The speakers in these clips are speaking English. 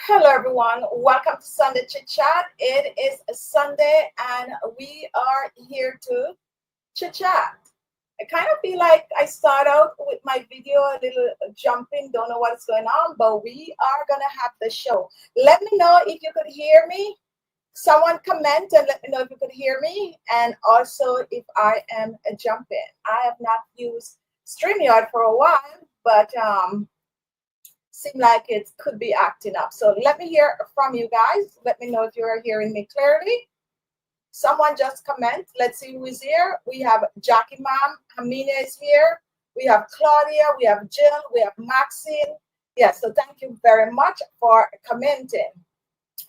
Hello, everyone. Welcome to Sunday Chit Chat. It is a Sunday, and we are here to chit chat. I kind of feel like I start out with my video a little jumping, don't know what's going on, but we are going to have the show. Let me know if you could hear me. Someone comment and let me know if you could hear me, and also if I am jumping. I have not used StreamYard for a while, but seem like it could be acting up. So let me hear from you guys. Let me know if you are hearing me clearly. Someone just comment. Let's see who is here. We have Jackie Mom. Amina is here. We have Claudia. We have Jill. We have Maxine. Yes, so thank you very much for commenting.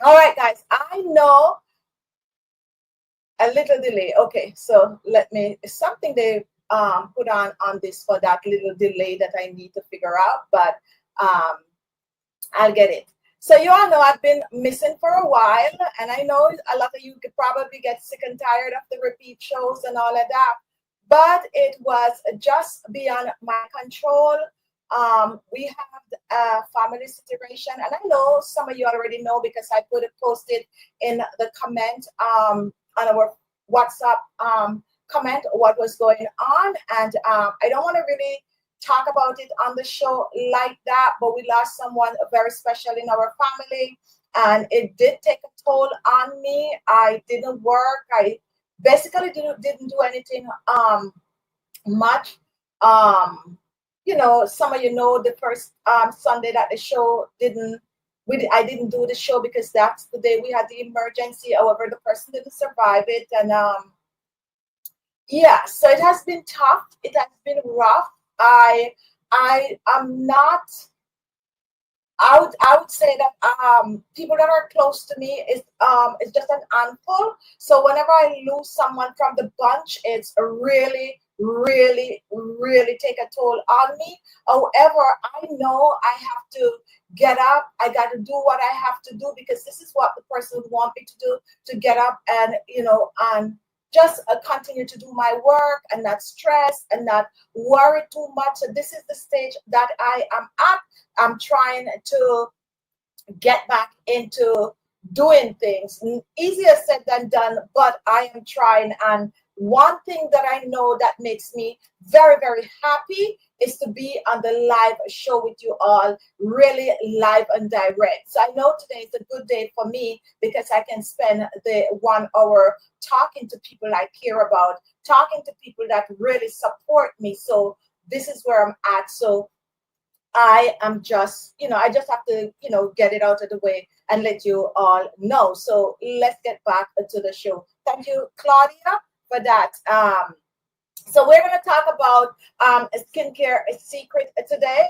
All right, guys. I know a little delay. Okay, so let me, something they put on this for that little delay that I need to figure out, but I'll get it. So you all know I've been missing for a while, and I know a lot of you could probably get sick and tired of the repeat shows and all of that, but it was just beyond my control. We have a family situation, and I know some of you already know because I posted in the comment on our WhatsApp comment what was going on, and I don't want to really talk about it on the show like that, but we lost someone very special in our family, and it did take a toll on me. I didn't work. I basically didn't do anything much. Some of you know the first Sunday that the show I didn't do the show because that's the day we had the emergency. However, the person didn't survive it, and yeah, so it has been tough. It has been rough. I am not. I would say that people that are close to me is just an handful. So whenever I lose someone from the bunch, it's really, really, really take a toll on me. However, I know I have to get up. I got to do what I have to do because this is what the person would want me to do, to get up and and just continue to do my work and not stress and not worry too much. So this is the stage that I am at. I'm trying to get back into doing things. Easier said than done, but I am trying. And one thing that I know that makes me very, very happy is to be on the live show with you all, really live and direct. So I know today is a good day for me because I can spend the 1 hour talking to people I care about, talking to people that really support me. So this is where I'm at. So I am just, I just have to, get it out of the way and let you all know. So let's get back to the show. Thank you, Claudia, for that. So we're going to talk about a skincare secret today,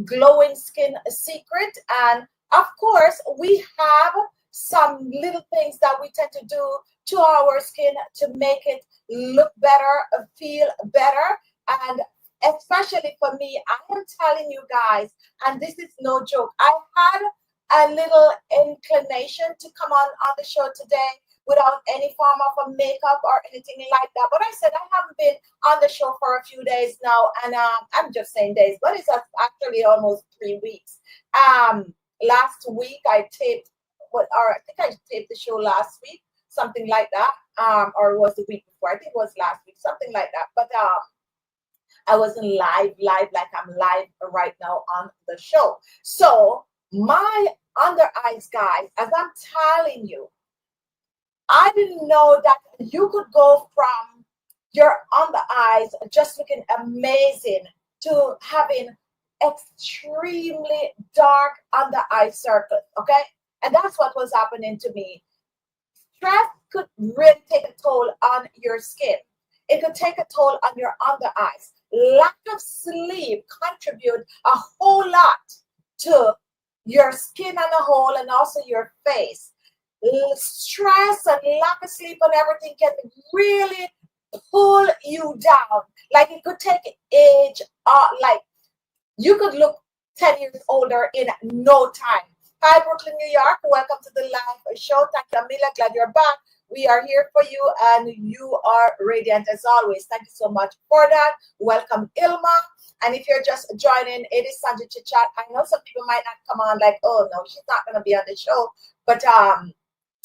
glowing skin secret. And of course, we have some little things that we tend to do to our skin to make it look better, feel better. And especially for me, I am telling you guys, and this is no joke, I had a little inclination to come on the show today without any form of a makeup or anything like that. But I said I haven't been on the show for a few days now, and I'm just saying days, but it's actually almost 3 weeks. Last week I taped I think I taped the show last week, something like that. Or it was the week before. I think it was last week, something like that. But I wasn't live like I'm live right now on the show. So my under eyes, guys, as I'm telling you, I didn't know that you could go from your under eyes just looking amazing to having extremely dark under eye circles, okay? And that's what was happening to me. Stress could really take a toll on your skin. It could take a toll on your under eyes. Lack of sleep contribute a whole lot to your skin on a whole and also your face. Stress and lack of sleep and everything can really pull you down. Like it could take age, like you could look 10 years older in no time. Hi, Brooklyn, New York. Welcome to the live show. Thank you, Amila. Glad you're back. We are here for you, and you are radiant as always. Thank you so much for that. Welcome, Ilma. And if you're just joining, it is Sanjay Chit Chat. I know some people might not come on like, oh no, she's not going to be on the show. But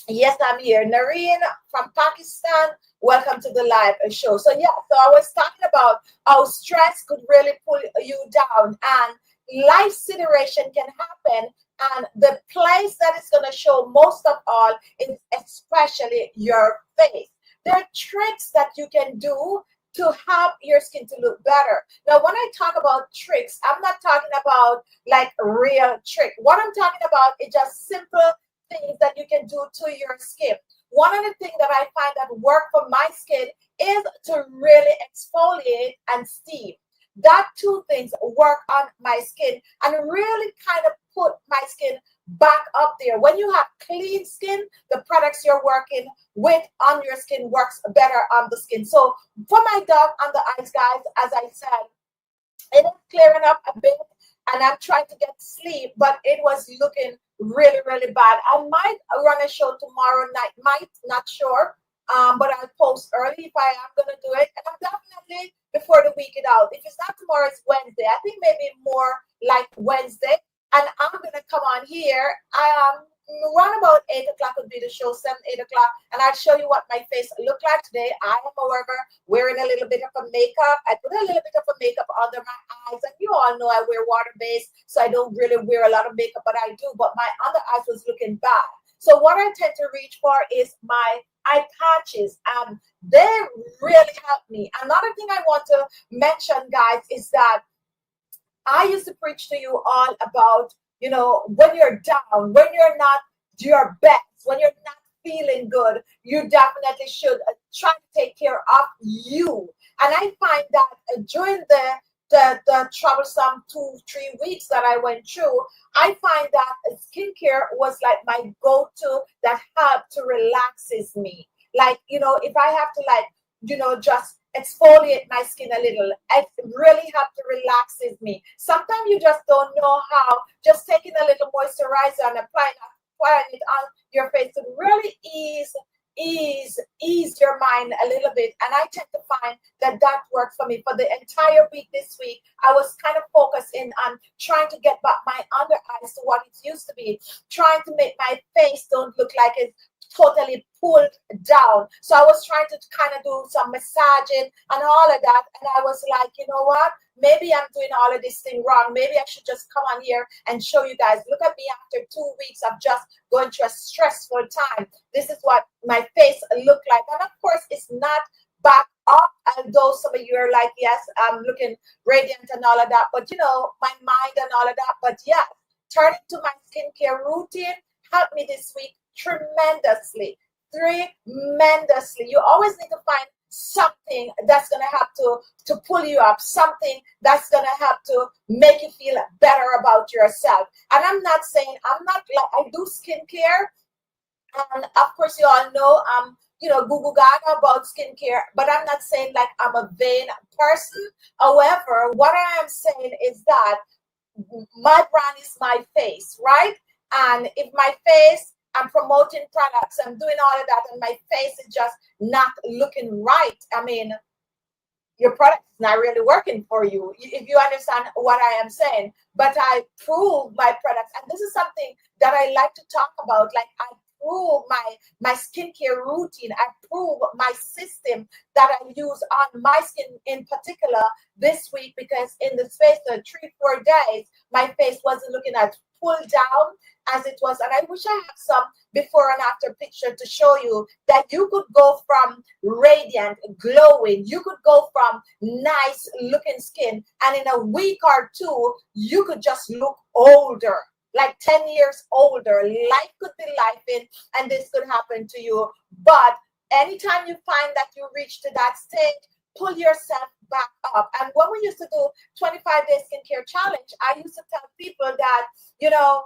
yes, I'm here. Nareen from Pakistan, welcome to the live show. So yeah, so I was talking about how stress could really pull you down, and life situation can happen. And the place that is going to show most of all is especially your face. There are tricks that you can do to help your skin to look better. Now, when I talk about tricks, I'm not talking about like a real trick. What I'm talking about is just simple things that you can do to your skin. One of the things that I find that work for my skin is to really exfoliate and steam. That two things work on my skin and really kind of put my skin back up there. When you have clean skin, the products you're working with on your skin works better on the skin. So for my dog on the eyes, guys, as I said, it is clearing up a bit, and I'm trying to get sleep, but it was looking really, really bad. I might run a show tomorrow night, not sure, but I'll post early if I am going to do it. And I'm definitely before the week it out. If it's not tomorrow, it's Wednesday. I think maybe more like Wednesday. And I'm going to come on here. Around about 8 o'clock would be the show, 7, 8 o'clock. And I'll show you what my face look like today. I am, however, wearing a little bit of a makeup. I put a little bit of a makeup under my eyes. And you all know I wear water-based, so I don't really wear a lot of makeup, but I do. But my under eyes was looking bad. So what I tend to reach for is my eye patches. They really help me. Another thing I want to mention, guys, is that I used to preach to you all about, you know, when you're down, when you're not your best, when you're not feeling good, you definitely should try to take care of you. And I find that during the troublesome 2-3 weeks that I went through, I find that skincare was like my go-to that helped to relaxes me. Like, you know, if I have to, like, you know, just exfoliate my skin a little, it really helped to relaxes me. Sometimes you just don't know how. Just taking a little moisturizer and applying it on your face to really ease your mind a little bit. And I tend to find that works for me. For the entire week this week, I was kind of focusing on trying to get back my under eyes to what it used to be, trying to make my face don't look like it's totally pulled down. So I was trying to kind of do some massaging and all of that. And I was like, you know what? Maybe I'm doing all of this thing wrong. Maybe I should just come on here and show you guys. Look at me after 2 weeks of just going through a stressful time. This is what my face looked like. And of course, it's not back up. Although some of you are like, yes, I'm looking radiant and all of that. But, you know, my mind and all of that. But yeah, turning to my skincare routine helped me this week tremendously. You always need to find something that's going to help to pull you up, something that's going to help to make you feel better about yourself. And I'm not saying, I'm not like, I do skincare, and of course you all know I'm, you know, Google Gaga about skincare, but I'm not saying like I'm a vain person. However, what I am saying is that my brand is my face, right? And if my face, I'm promoting products, I'm doing all of that, and my face is just not looking right, I mean, your product is not really working for you, if you understand what I am saying. But I prove my products, and this is something that I like to talk about. Like, I prove my skincare routine, I prove my system that I use on my skin in particular this week, because in the space of 3-4 days, my face wasn't looking as pulled down as it was. And I wish I had some before and after picture to show you that you could go from radiant, glowing, you could go from nice looking skin, and in a week or two, you could just look older, like 10 years older. Life could be lifing, and this could happen to you. But anytime you find that you reach to that stage, pull yourself back up. And when we used to do 25-day skincare challenge, I used to tell people that, you know,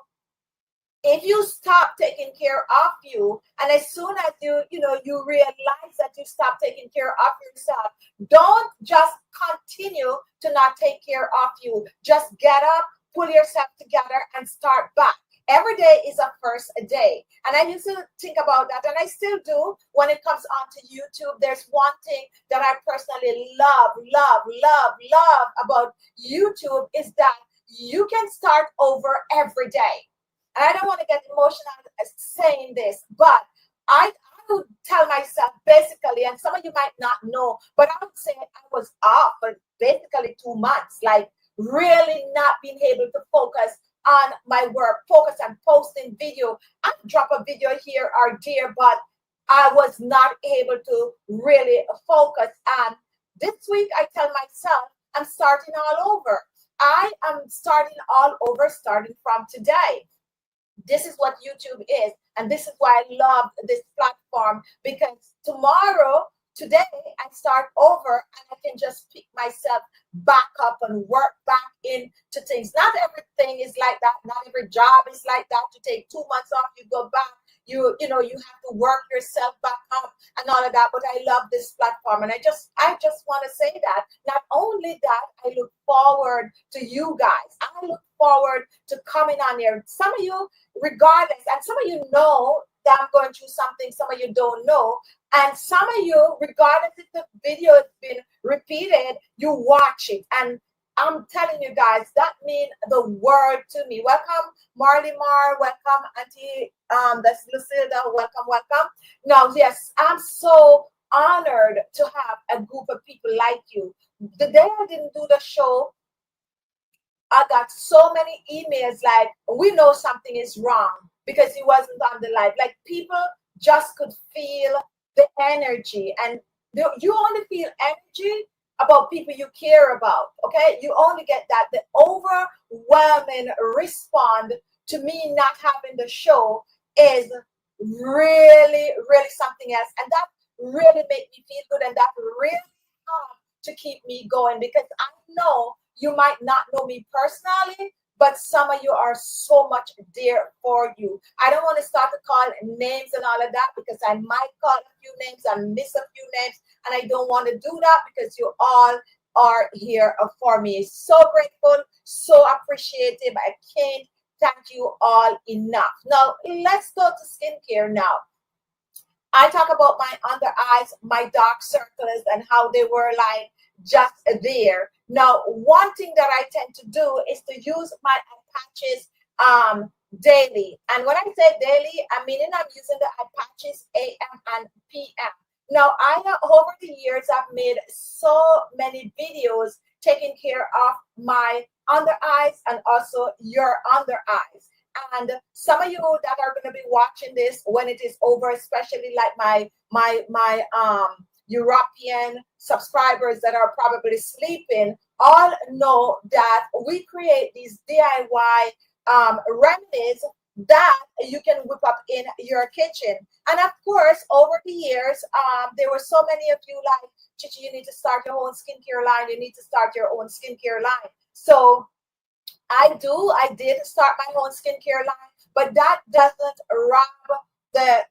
if you stop taking care of you, and as soon as you realize that you stop taking care of yourself, don't just continue to not take care of you. Just get up, pull yourself together, and start back. Every day is a first day. And I used to think about that, and I still do when it comes onto YouTube. There's one thing that I personally love about YouTube is that you can start over every day. And I don't want to get emotional saying this, but I would tell myself basically, and some of you might not know, but I would say I was off for basically 2 months, like really not being able to focus on my work, focus on posting video. I drop a video here or there, but I was not able to really focus. And this week I tell myself I'm starting all over. I am starting all over, starting from today. This is what YouTube is, and this is why I love this platform, because today I start over and I can just pick myself back up and work back into things. Not everything is like that. Not every job is like that. To take 2 months off, you go back. You know you have to work yourself back up and all of that. But I love this platform, and I just want to say that. Not only that, I look forward to you guys. I look forward to coming on here. Some of you, regardless, and some of you know that I'm going through something. Some of you don't know. And some of you, regardless if the video has been repeated, you watch it. And I'm telling you guys, that means the world to me. Welcome, Marley Mar. Welcome, Auntie. That's Lucilda. Welcome. Now, yes, I'm so honored to have a group of people like you. The day I didn't do the show, I got so many emails like, we know something is wrong because he wasn't on the live. Like, people just could feel the energy, and you only feel energy about people you care about. Okay, you only get that. The overwhelming response to me not having the show is really something else, and that really made me feel good, and that really helped to keep me going, because I know you might not know me personally, but some of you are so much dear for you. I don't want to start to call names and all of that, because I might call a few names and miss a few names, and I don't want to do that because you all are here for me. So grateful, so appreciative. I can't thank you all enough. Now, let's go to skincare now. I talk about my under eyes, my dark circles, and how they were like just there. Now, one thing that I tend to do is to use my patches daily. And when I say daily, I mean I'm using the patches AM and PM. Now, over the years, I've made so many videos taking care of my under eyes and also your under eyes. And some of you that are going to be watching this when it is over, especially like my European subscribers that are probably sleeping, all know that we create these DIY remedies that you can whip up in your kitchen. And of course, over the years, there were so many of you like, Khichi, you need to start your own skincare line. You need to start your own skincare line. So I did start my own skincare line, but that doesn't rob the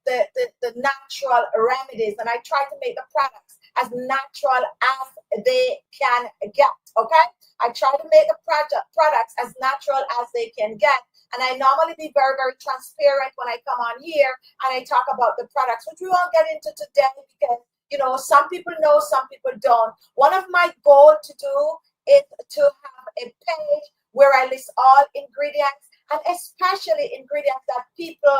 natural remedies. And I try to make the products as natural as they can get. Okay, I try to make the products as natural as they can get. And I normally be very transparent when I come on here and I talk about the products, which we won't get into today because some people know, some people don't. One of my goals to do is to have a page where I list all ingredients, and especially ingredients that people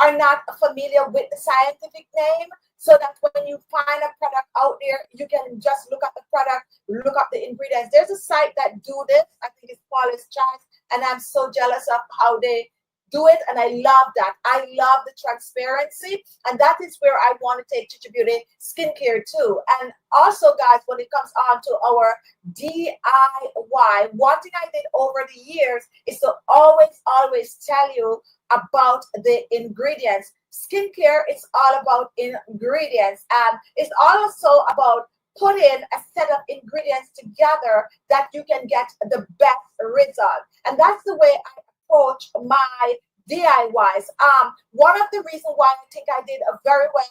are not familiar with the scientific name, so that when you find a product out there, you can just look at the product, look up the ingredients. There's a site that do this. I think it's Paula's Choice, and I'm so jealous of how they do it, and I love that. I love the transparency, and that is where I want to take Khichi Beauty skincare too. And also, guys, when it comes on to our DIY, one thing I did over the years is to always tell you about the ingredients. Skincare is all about ingredients, and it's also about putting a set of ingredients together that you can get the best result. And that's the way I approach my DIYs. One of the reasons why I think I did very well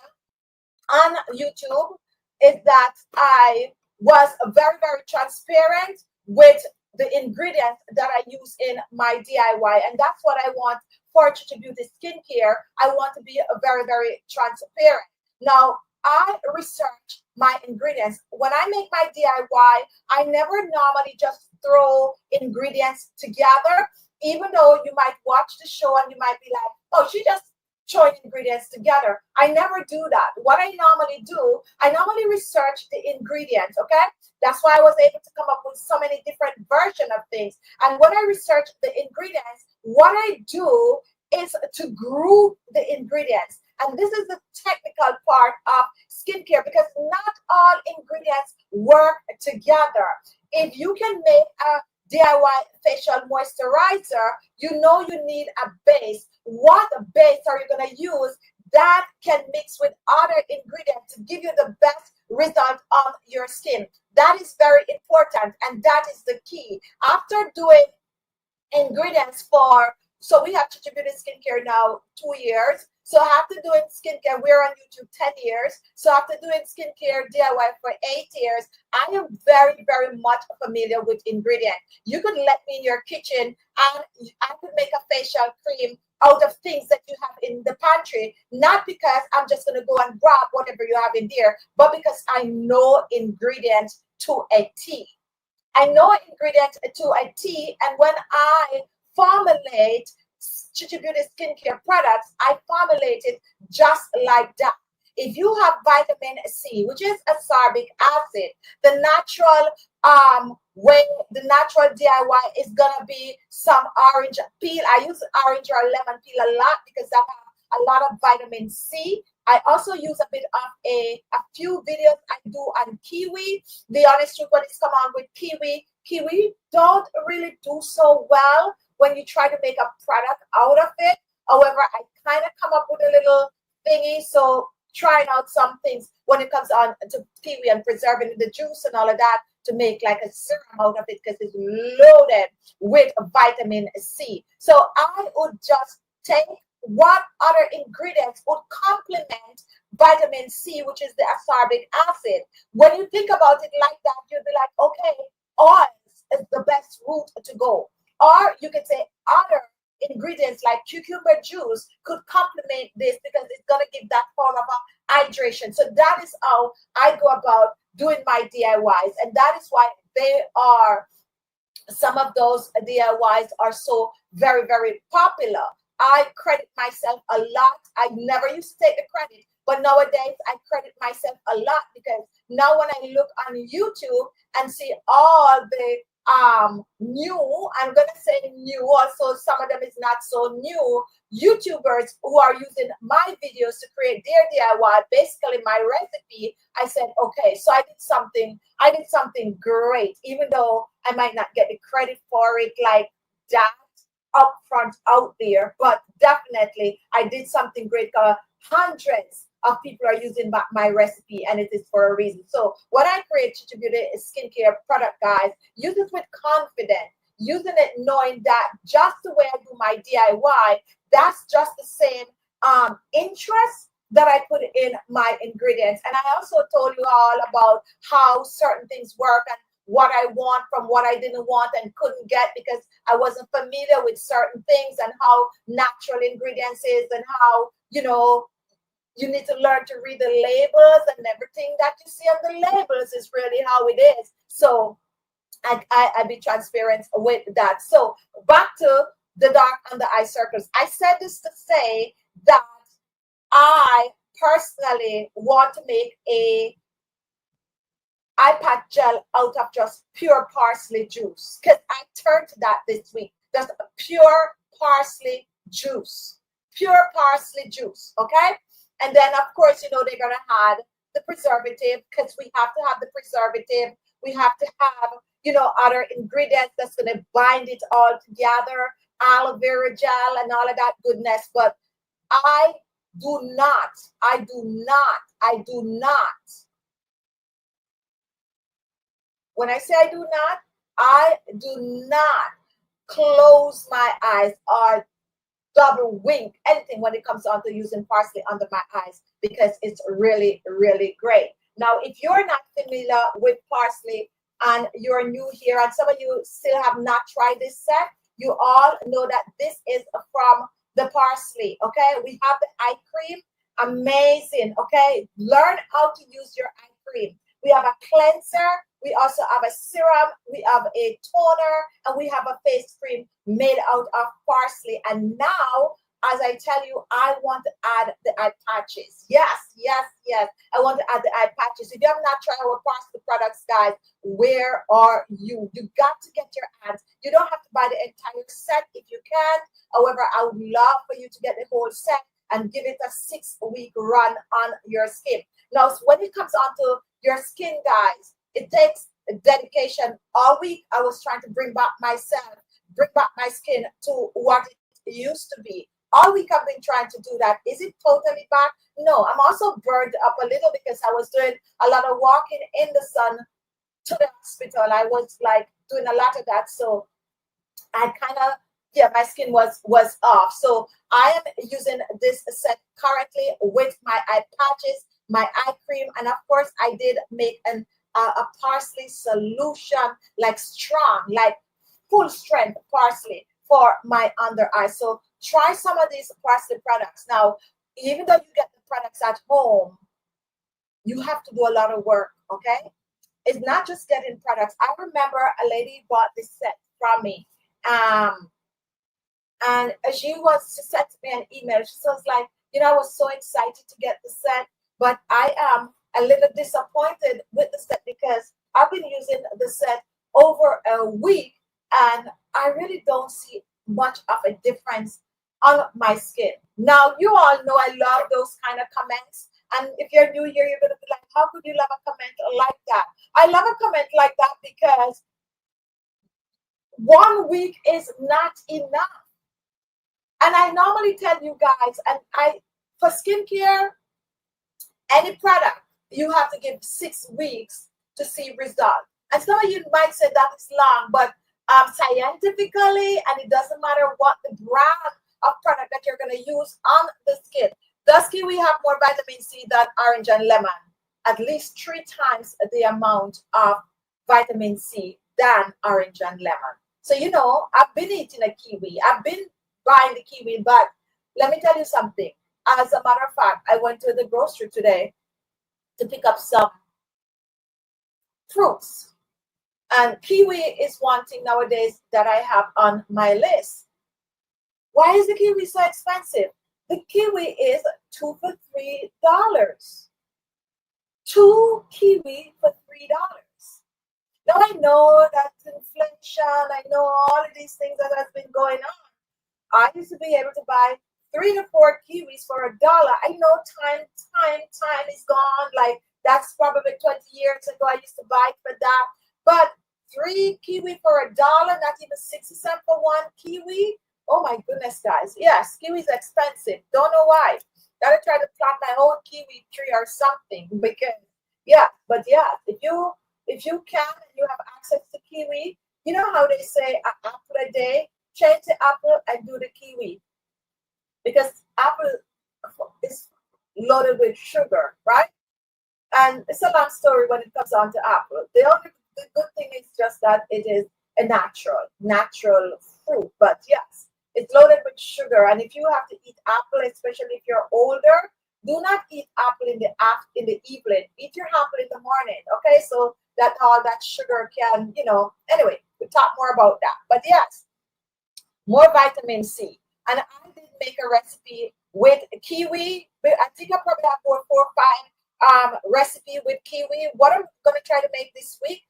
on YouTube is that I was very transparent with the ingredients that I use in my DIY, and that's what I want for Khichi Beauty skincare, I want to be very, very transparent. Now, I research my ingredients. When I make my DIY, I never normally just throw ingredients together, even though you might watch the show and you might be like, oh, she just throwing ingredients together. I never do that. What I normally do, I normally research the ingredients, okay? That's why I was able to come up with so many different versions of things. And when I research the ingredients, what I do is to group the ingredients. And this is the technical part of skincare because not all ingredients work together. If you can make a DIY facial moisturizer, you know you need a base. What base are you going to use that can mix with other ingredients to give you the best result on your skin? That is very important, and that is the key. After doing ingredients so we have Khichi Beauty skincare now 2 years. So after doing skincare, we're on YouTube 10 years. So after doing skincare DIY for 8 years, I am very, very much familiar with ingredients. You could let me in your kitchen and I could make a facial cream out of things that you have in the pantry, not because I'm just going to go and grab whatever you have in there, but because I know ingredients to a T. I know ingredients to a T, and when I formulate Khichi Beauty skincare products, I formulate it just like that. If you have vitamin C, which is ascorbic acid, the natural way, the natural DIY is gonna be some orange peel. I use orange or lemon peel a lot because I have a lot of vitamin C. I also use a bit of a few videos I do on kiwi. The honest truth, when it's come on with kiwi don't really do so well when you try to make a product out of it. However, I kind of come up with a little thingy, so trying out some things when it comes on to kiwi and preserving the juice and all of that to make like a serum out of it because it's loaded with vitamin C. So I would just take what other ingredients would complement vitamin C, which is the ascorbic acid. When you think about it like that, you'll be like, okay, oils is the best route to go. Or you can say other ingredients like cucumber juice could complement this because it's going to give that form of a hydration. So that is how I go about doing my DIYs. And that is why some of those DIYs are so very, very popular. I credit myself a lot. I never used to take the credit, but nowadays I credit myself a lot because now when I look on YouTube and see all the new, I'm gonna say new, also some of them is not so new, YouTubers who are using my videos to create their DIY, basically my recipe, I said, okay, so I did something great, even though I might not get the credit for it like that up front out there, but definitely I did something great. Hundreds of people are using my recipe, and it is for a reason. So when I create Khichi Beauty skincare product, guys, use it with confidence, using it knowing that just the way I do my DIY, that's just the same interest that I put in my ingredients. And I also told you all about how certain things work and what I want from what I didn't want and couldn't get because I wasn't familiar with certain things, and how natural ingredients is, and how, you need to learn to read the labels, and everything that you see on the labels is really how it is. So I be transparent with that. So back to the dark under eye circles. I said this to say that I personally want to make a eye patch gel out of just pure parsley juice, because I turned to that this week. Just pure parsley juice. Pure parsley juice, okay? And then, of course, they're going to add the preservative, because we have to have the preservative. We have to have, other ingredients that's going to bind it all together, aloe vera gel and all of that goodness. But I do not. When I say I do not close my eyes or double wink anything when it comes down to using parsley under my eyes, because it's really, really great. Now, if you're not familiar with parsley and you're new here, and some of you still have not tried this set, you all know that this is from the parsley. Okay, we have the eye cream. Amazing. Okay, learn how to use your eye cream. We have a cleanser. We also have a serum. We have a toner, and we have a face cream made out of parsley. And now, as I tell you, I want to add the eye patches. Yes, yes, yes. I want to add the eye patches. If you have not tried our parsley products, guys, where are you? You got to get your hands. You don't have to buy the entire set if you can. However, I would love for you to get the whole set and give it a 6-week run on your skin. Now, so when it comes onto your skin, guys, it takes dedication. All week, I was trying to bring back my skin to what it used to be. All week, I've been trying to do that. Is it totally back? No, I'm also burned up a little because I was doing a lot of walking in the sun to the hospital. I was like doing a lot of that. So I kind of, yeah, my skin was off. So I am using this set currently with my eye patches, my eye cream, and of course I did make a parsley solution, like strong, like full strength parsley for my under eye. So try some of these parsley products. Now, even though you get the products at home, you have to do a lot of work, okay? It's not just getting products. I remember a lady bought this set from me. And she sent me an email. She was like, I was so excited to get the set, but I am a little disappointed with the set because I've been using the set over a week and I really don't see much of a difference on my skin. Now, you all know I love those kind of comments. And if you're new here, you're going to be like, how could you love a comment like that? I love a comment like that because 1 week is not enough. And I normally tell you guys, and for skincare, any product, you have to give 6 weeks to see result. And some of you might say that is long, but scientifically, and it doesn't matter what the brand of product that you're going to use on the skin. The skin, we have more vitamin C than orange and lemon, at least 3 times the amount of vitamin C than orange and lemon. So, I've been eating a kiwi. I've been buying the kiwi, but let me tell you something. As a matter of fact, I went to the grocery today to pick up some fruits. And kiwi is one thing nowadays that I have on my list. Why is the kiwi so expensive? The kiwi is $2 for $3. 2 kiwi for $3. Now I know that's inflation. I know all of these things that has been going on. I used to be able to buy 3 to 4 kiwis for $1. I know time is gone. Like that's probably 20 years ago. I used to buy it for that. But 3 kiwi for $1, not even 60 cents for 1 kiwi. Oh my goodness, guys. Yes, kiwi is expensive. Don't know why. Gotta try to plant my own kiwi tree or something because if you can and you have access to kiwi, you know how they say an apple a day, change the apple and do the kiwi. Because apple is loaded with sugar, right? And it's a long story when it comes down to apple. The good thing is just that it is a natural fruit. But yes, it's loaded with sugar. And if you have to eat apple, especially if you're older, do not eat apple in the evening. Eat your apple in the morning, okay? So that all that sugar can, anyway, we'll talk more about that. But yes, more vitamin C. And I did make a recipe with kiwi. I think I probably have 4 or 5 recipe with kiwi. What I'm going to try to make this week,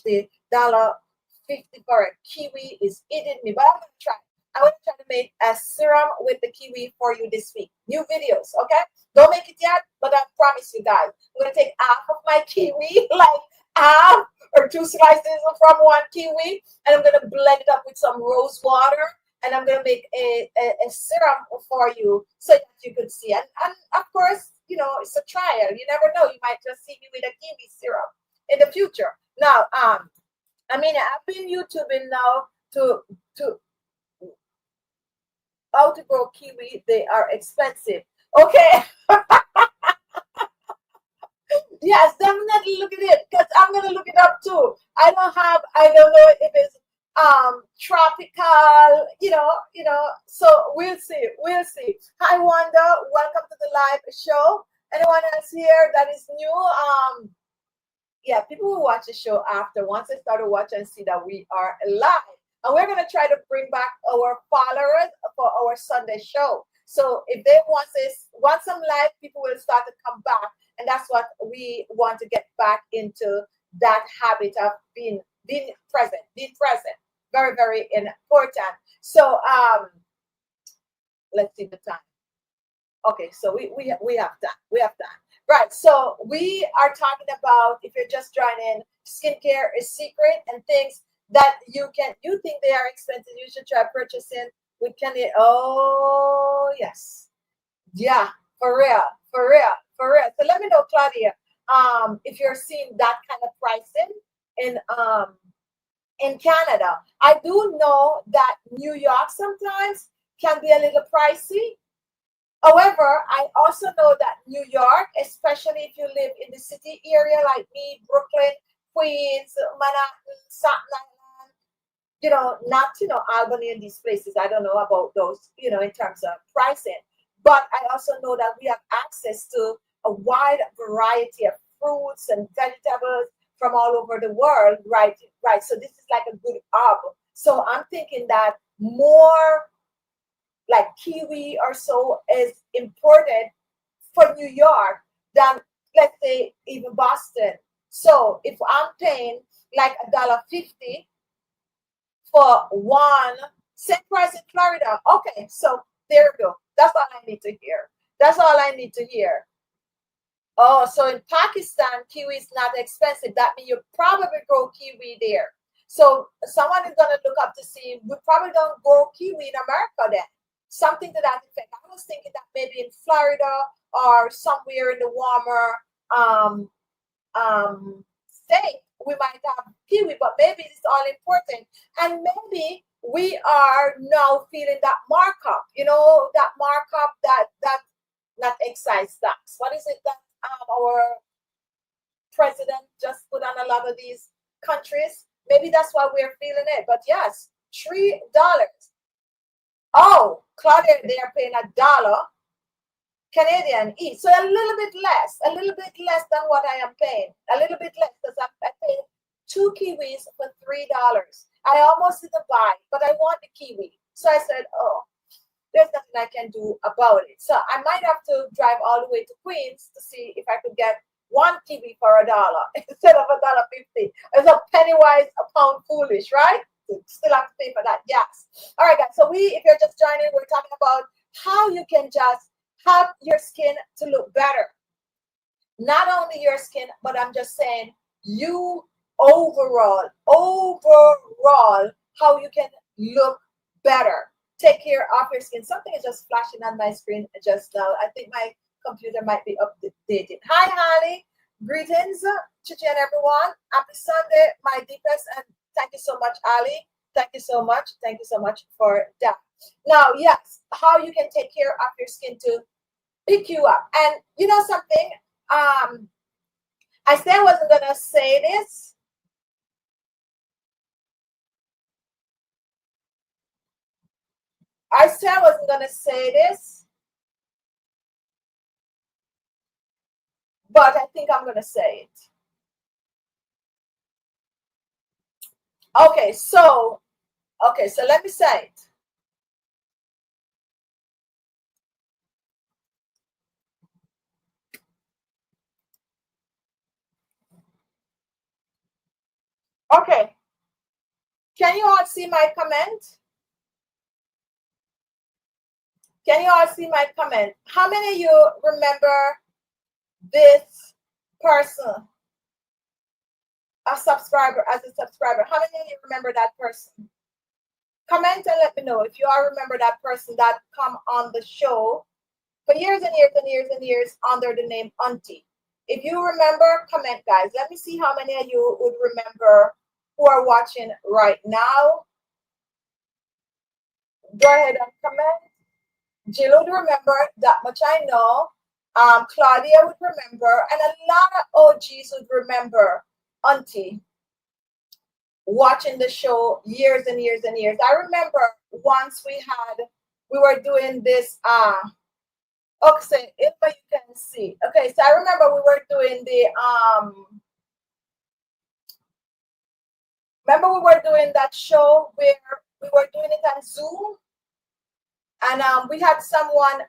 the $1.50 for a kiwi is eating me, but I'm going to try. I want to try to make a serum with the kiwi for you this week. New videos, okay? Don't make it yet, but I promise you guys, I'm going to take half of my kiwi, like half or 2 slices from 1 kiwi, and I'm going to blend it up with some rose water, and I'm going to make a serum for you so that you could see. And of course, it's a trial. You never know. You might just see me with a kiwi serum in the future. Now, I've been YouTubing now to how to grow kiwi. They are expensive. Okay. Yes, definitely look at it because I'm going to look it up too. I don't know if it's tropical, so we'll see, we'll see. Hi Wanda, welcome to the live show. Anyone else here that is new? Yeah, people will watch the show after, once they start to watch and see that we are live. And we're going to try to bring back our followers for our Sunday show. So if they want some live, people will start to come back. And that's what we want to get back into, that habit of being present, being present. Very, very important. So let's see the time. Okay, so we have time. We have time. Right. So we are talking about, if you're just joining, skincare is secret, and things that you think they are expensive, you should try purchasing with Candy. Oh yes. Yeah, for real, for real, for real. So let me know, Claudia, if you're seeing that kind of pricing in Canada. I do know that New York sometimes can be a little pricey. However, I also know that New York, especially if you live in the city area like me, Brooklyn, Queens, Manhattan, Staten Island, not, Albany and these places. I don't know about those, in terms of pricing. But I also know that we have access to a wide variety of fruits and vegetables from all over the world, right? Right. So this is like a good hub. So I'm thinking that more like kiwi or so is imported for New York than, let's say, even Boston. So if I'm paying like $1.50 for one, same price in Florida. Okay, so there we go. That's all I need to hear. That's all I need to hear. Oh, so in Pakistan, kiwi is not expensive. That means you probably grow kiwi there. So someone is going to look up to see, we probably don't grow kiwi in America then. Something to that effect. I was thinking that maybe in Florida or somewhere in the warmer state, we might have kiwi, but maybe it's all important. And maybe we are now feeling that markup, that markup that not excise tax. What is it that our president just put on a lot of these countries? Maybe that's why we're feeling it. But yes, $3. Oh, Claudia, they are paying $1 Canadian each. So a little bit less than what I am paying. A little bit less, because I paid 2 kiwis for $3. I almost didn't buy, but I want the kiwi. So I said, oh, there's nothing I can do about it. So I might have to drive all the way to Queens to see if I could get 1 kiwi for $1 instead of $1.50. It's a penny wise, a pound foolish, right? Still have to pay for that. Yes. All right, guys. So if you're just joining, we're talking about how you can just have your skin to look better. Not only your skin, but I'm just saying you overall, how you can look better. Take care of your skin. Something is just flashing on my screen just now. I think my computer might be updated. Hi, Holly. Greetings, Chichi and everyone. Happy Sunday, my deepest, and thank you so much, Ali. Thank you so much. Thank you so much for that. Now, yes, how you can take care of your skin to pick you up. And you know something? I said I wasn't gonna say this. I said I wasn't gonna say this, but I think I'm gonna say it. Okay, so let me say it. Okay, can you all see my comment? Can you all see my comment? How many of you remember this person? A subscriber, as a subscriber. How many of you remember that person? Comment and let me know if you all remember that person that come on the show for years and years and years and years under the name Auntie. If you remember, comment, guys. Let me see how many of you would remember who are watching right now. Go ahead and comment. Jill would remember, that much I know. Claudia would remember, and a lot of OGs would remember Auntie. watching the show years and years and years. I remember once we were doing this okay, if you can see. Okay, so I remember we were doing the remember we were doing that show where we were doing it on Zoom, and we had someone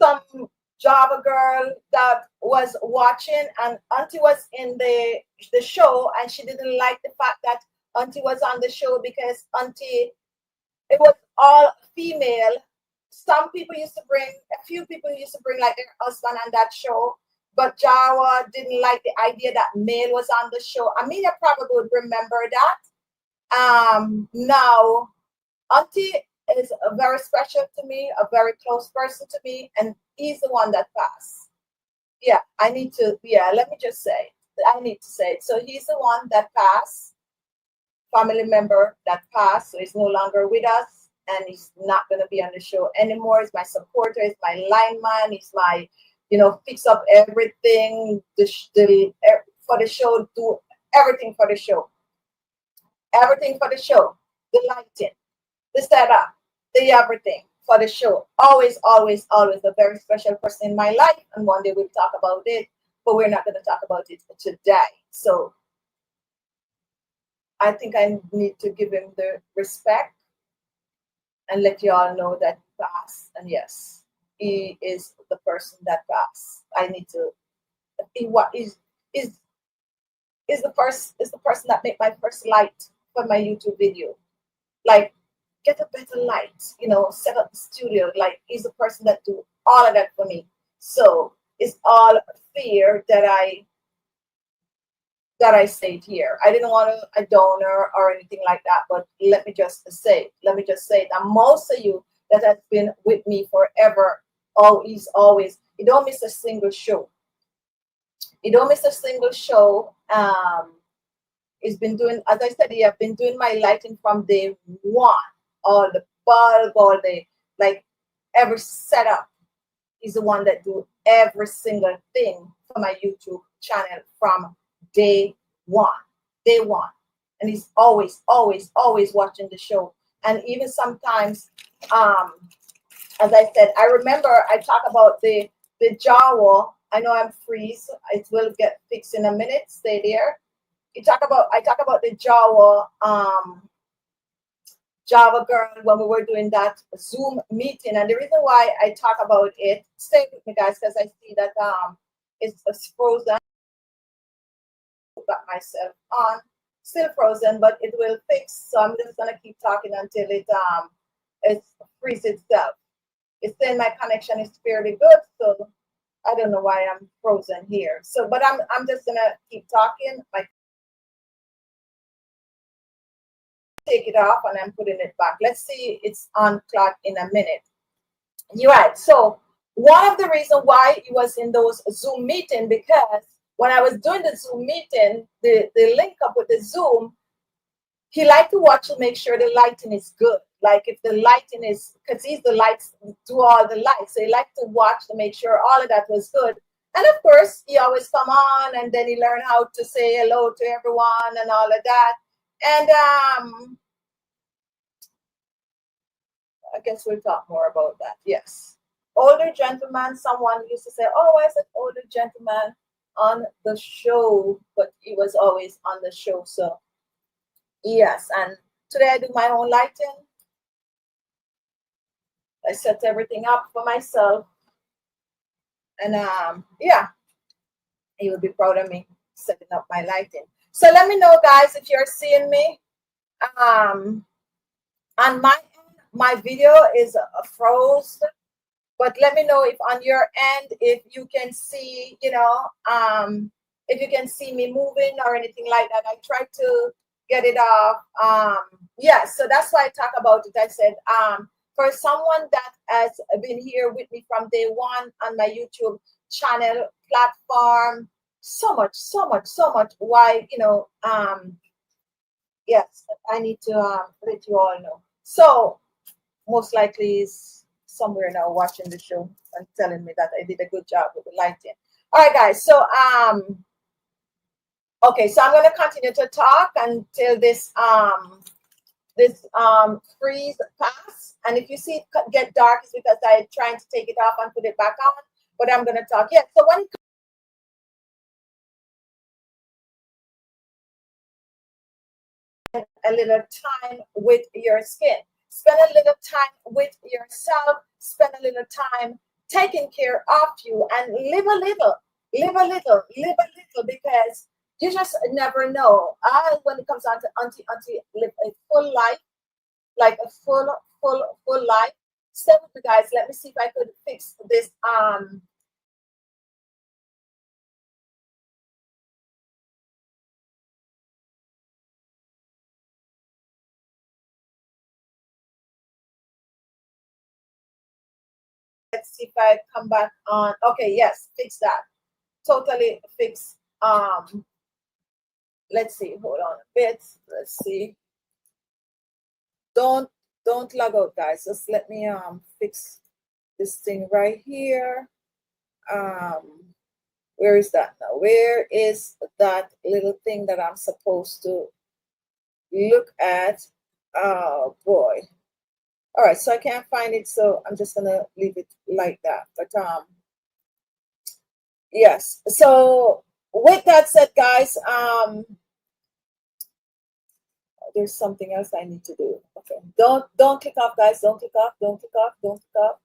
some Java girl that was watching, and Auntie was in the show, and she didn't like the fact that Auntie was on the show because Auntie, it was all female. Some people used to bring, a few people used to bring like their husband on that show, but Jawa didn't like the idea that male was on the show. Amelia probably would remember that. Now, Auntie is a very special to me, a very close person to me, and he's the one that passed. Yeah, I need to, yeah, let me just say, I need to say it. So he's the one that passed, family member that passed, so he's no longer with us, and he's not going to be on the show anymore. He's my supporter, he's my lineman, he's my, you know, fix up everything for the show, do everything for the show. Everything for the show, the lighting, the setup, the everything for the show. Always, always, always a very special person in my life. And one day we'll talk about it, but we're not going to talk about it today. So I think I need to give him the respect and let you all know that he passed. And yes, he is the person that passed. I need to. He what is the person that made my first light for my YouTube video. Like, get a better light, you know, set up the studio. Like, he's the person that do all of that for me. So it's all fear that I say it here. I didn't want a donor or anything like that, but let me just say it. And most of you that has been with me forever, always, you don't miss a single show. You don't miss a single show. He's been doing, as I said, I've been doing my lighting from day one. All the bulb, all the, like, every setup. He's the one that do every single thing for my YouTube channel from day one. And he's always watching the show. And even sometimes, as I said, I remember I talk about the Jawa. I know I'm freeze. It will get fixed in a minute. Stay there. I talk about the Java girl when we were doing that Zoom meeting. And the reason why I talk about it, stay with me guys, because I see that it's frozen. Got myself on, still frozen, but it will fix. So I'm just gonna keep talking until it frees itself. It's saying my connection is fairly good, so I don't know why I'm frozen here. So, but I'm just gonna keep talking. Take it off and I'm putting it back. Let's see, it's on clock in a minute. You're right. So one of the reasons why it was in those Zoom meeting, because when I was doing the Zoom meeting, the link up with the Zoom, he liked to watch to make sure the lighting is good. Like if the lighting is, because he's the lights, do all the lights. So he liked to watch to make sure all of that was good. And of course, he always come on and then he learned how to say hello to everyone and all of that. And I guess we'll talk more about that. Yes. Older gentleman, someone used to say, oh, why is an older gentleman on the show? But he was always on the show. So, yes. And today I do my own lighting. I set everything up for myself. And yeah, he would be proud of me setting up my lighting. So let me know, guys, if you're seeing me. On my video is froze, but let me know if on your end, if you can see, you know, if you can see me moving or anything like that. I tried to get it off. Yeah, so that's why I talk about it. I said, for someone that has been here with me from day one on my YouTube channel platform, so much, why, you know, yes, I need to let you all know. So most likely is somewhere now watching the show and telling me that I did a good job with the lighting. All right, guys. So Okay, so I'm going to continue to talk until this freeze pass. And if you see it get dark, it's because I'm trying to take it off and put it back on. But I'm going to talk. Yeah. So when a little time with your skin, spend a little time with yourself, spend a little time taking care of you, and live a little, live a little, live a little, because you just never know. When it comes down to auntie, live a full life, like a full life. Stay with me, guys. Let me see if I could fix this. Let's see if I come back on. Okay, yes, fix that. Totally fix. Let's see. Hold on a bit. Let's see. Don't don't log out, guys. Just let me fix this thing right here. Where is that now? Where is that little thing that I'm supposed to look at? Oh boy. All right, so I can't find it, so I'm just gonna leave it like that. But yes. So with that said, guys, there's something else I need to do. Okay. Don't click off, guys. Don't click off. Don't click off. Don't click off.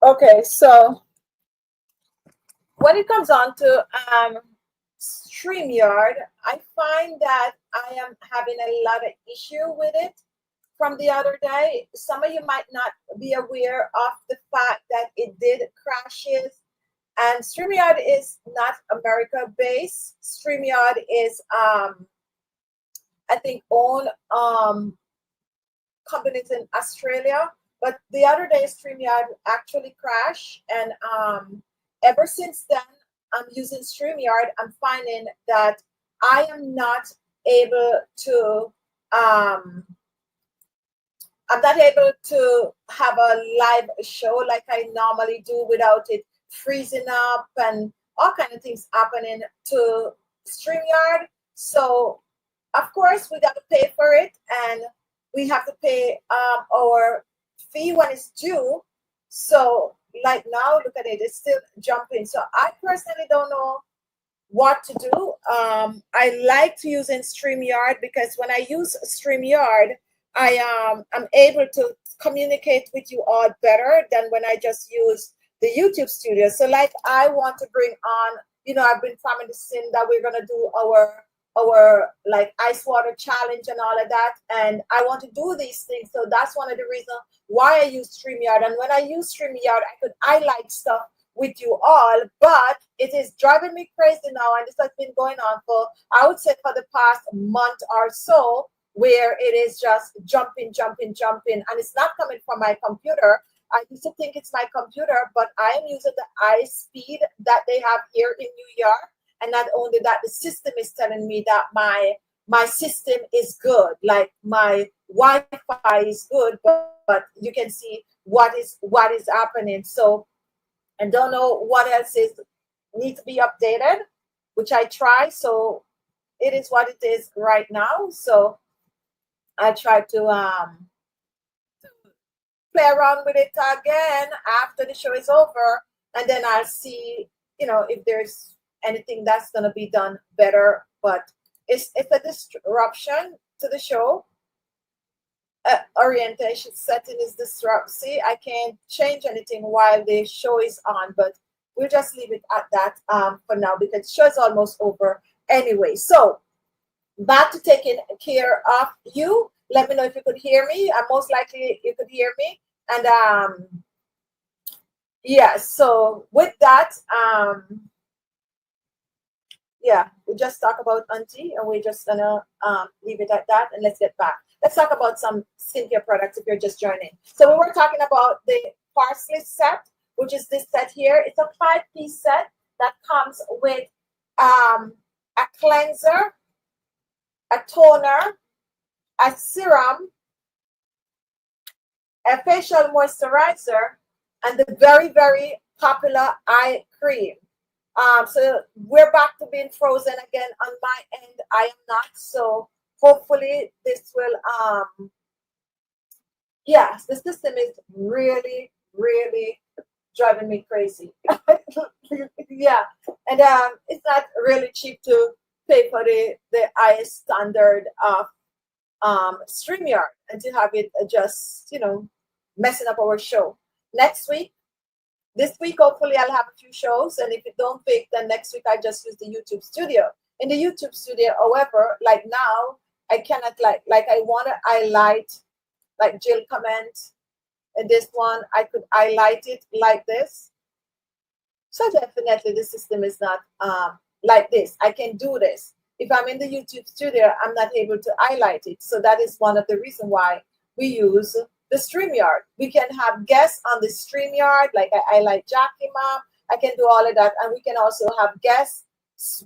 Okay, so when it comes on to StreamYard, I find that I am having a lot of issue with it from the other day. Some of you might not be aware of the fact that it did crashes. And StreamYard is not America based. StreamYard is I think own companies in Australia. But the other day, StreamYard actually crashed, and ever since then, I'm using StreamYard. I'm finding that I am not able to. I'm not able to have a live show like I normally do without it freezing up and all kind of things happening to StreamYard. So of course we got to pay for it, and we have to pay our fee when it's due. So like now, look at it, it's still jumping. So I personally don't know what to do. I like to use in StreamYard because when I use StreamYard, I'm able to communicate with you all better than when I just use the YouTube studio. So like I want to bring on, I've been promising that we're gonna do our like ice water challenge and all of that, and I want to do these things. So that's one of the reasons why I use StreamYard. And when I use StreamYard, I could highlight stuff with you all, but it is driving me crazy now, and this has been going on for, I would say, for the past month or so, where it is just jumping, and it's not coming from my computer. I used to think it's my computer, but I am using the high speed that they have here in New York. And not only that, the system is telling me that my system is good, like my Wi-Fi is good, but you can see what is happening. So I don't know what else is need to be updated, which I try. So it is what it is right now. So I try to play around with it again after the show is over, and then I'll see, if there's anything that's gonna be done better. But it's a disruption to the show. orientation setting is disrupt. See, I can't change anything while the show is on, but we'll just leave it at that for now because the show is almost over anyway. So back to taking care of you. Let me know if you could hear me. Most likely you could hear me. And yeah, so with that, yeah, we just talk about auntie and we're just gonna leave it at that and let's get back. Let's talk about some skincare products if you're just joining. So we were talking about the parsley set, which is this set here. It's a 5-piece set that comes with a cleanser, a toner, a serum, a facial moisturizer, and the very, very popular eye cream. So we're back to being frozen again on my end. I am not. So hopefully this will, yes, the system is really, really driving me crazy. Yeah. And it's not really cheap to pay for the highest standard of StreamYard and to have it just, you know, messing up our show. Next week, this week, hopefully I'll have a few shows. And if it don't pick, then next week I just use the YouTube studio. In the YouTube studio, however, like now, I cannot like I want to highlight, like Jill comment, and this one, I could highlight it like this. So definitely the system is not like this. I can do this. If I'm in the YouTube studio, I'm not able to highlight it. So that is one of the reasons why we use the StreamYard. We can have guests on the StreamYard, like I highlight Jackie Mom. I can do all of that. And we can also have guests,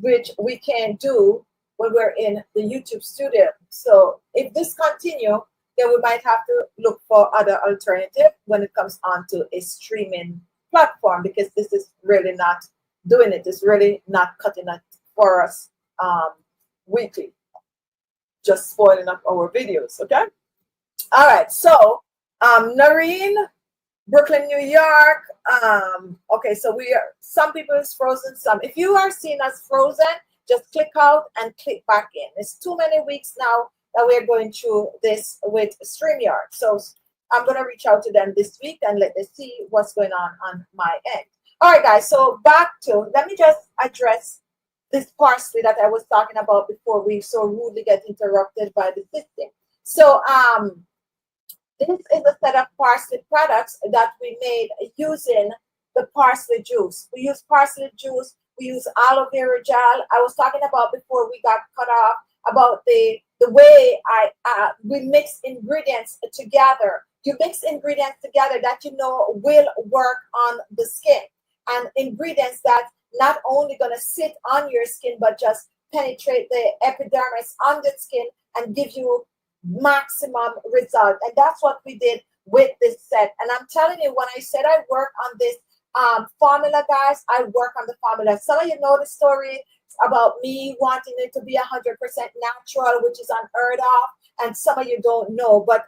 which we can do when we're in the YouTube studio. So if this continue, then we might have to look for other alternative when it comes onto a streaming platform, because this is really not doing it. It's really not cutting it for us weekly, just spoiling up our videos. Okay. All right. So Noreen, Brooklyn, New York. Okay, so we are, some people is frozen, some. If you are seen as frozen, just click out and click back in. It's too many weeks now that we're going through this with StreamYard. So I'm going to reach out to them this week and let them see what's going on my end. All right, guys, so back to, let me just address this parsley that I was talking about before we so rudely get interrupted by the system. So this is a set of parsley products that we made using the parsley juice. We use parsley juice. We use aloe vera gel. I was talking about before we got cut off about the way we mix ingredients together. You mix ingredients together that you know will work on the skin, and ingredients that not only gonna sit on your skin but just penetrate the epidermis on the skin and give you maximum result. And that's what we did with this set. And I'm telling you, when I said I work on this formula, guys, I work on the formula. Some of you know the story about me wanting it to be 100% natural, which is unheard of, and some of you don't know, but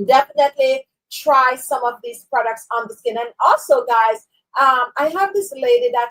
definitely try some of these products on the skin. And also, guys, I have this lady that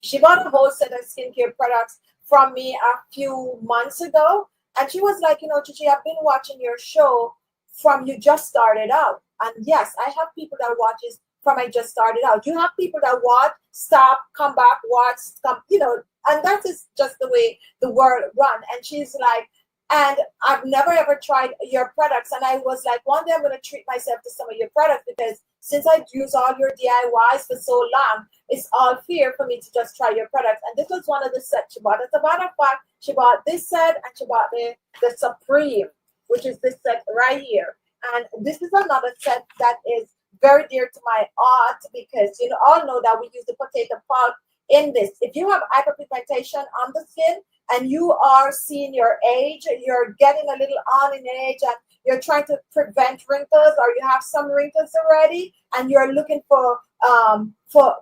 she bought a whole set of skincare products from me a few months ago. And she was like, you know, Chichi, I've been watching your show from you just started out. And yes, I have people that watches from I just started out. You have people that watch, stop, come back, watch, come, you know, and that is just the way the world run. And she's like, and I've never ever tried your products. And I was like, one day I'm going to treat myself to some of your products, because since I use all your DIYs for so long, it's all fear for me to just try your products. And this was one of the sets she bought. As a matter of fact, she bought this set and she bought the Supreme, which is this set right here. And this is another set that is very dear to my heart, because you know, all know that we use the potato pulp in this. If you have hyperpigmentation on the skin and you are seeing your age, you're getting a little on in age, and you're trying to prevent wrinkles, or you have some wrinkles already and you're looking for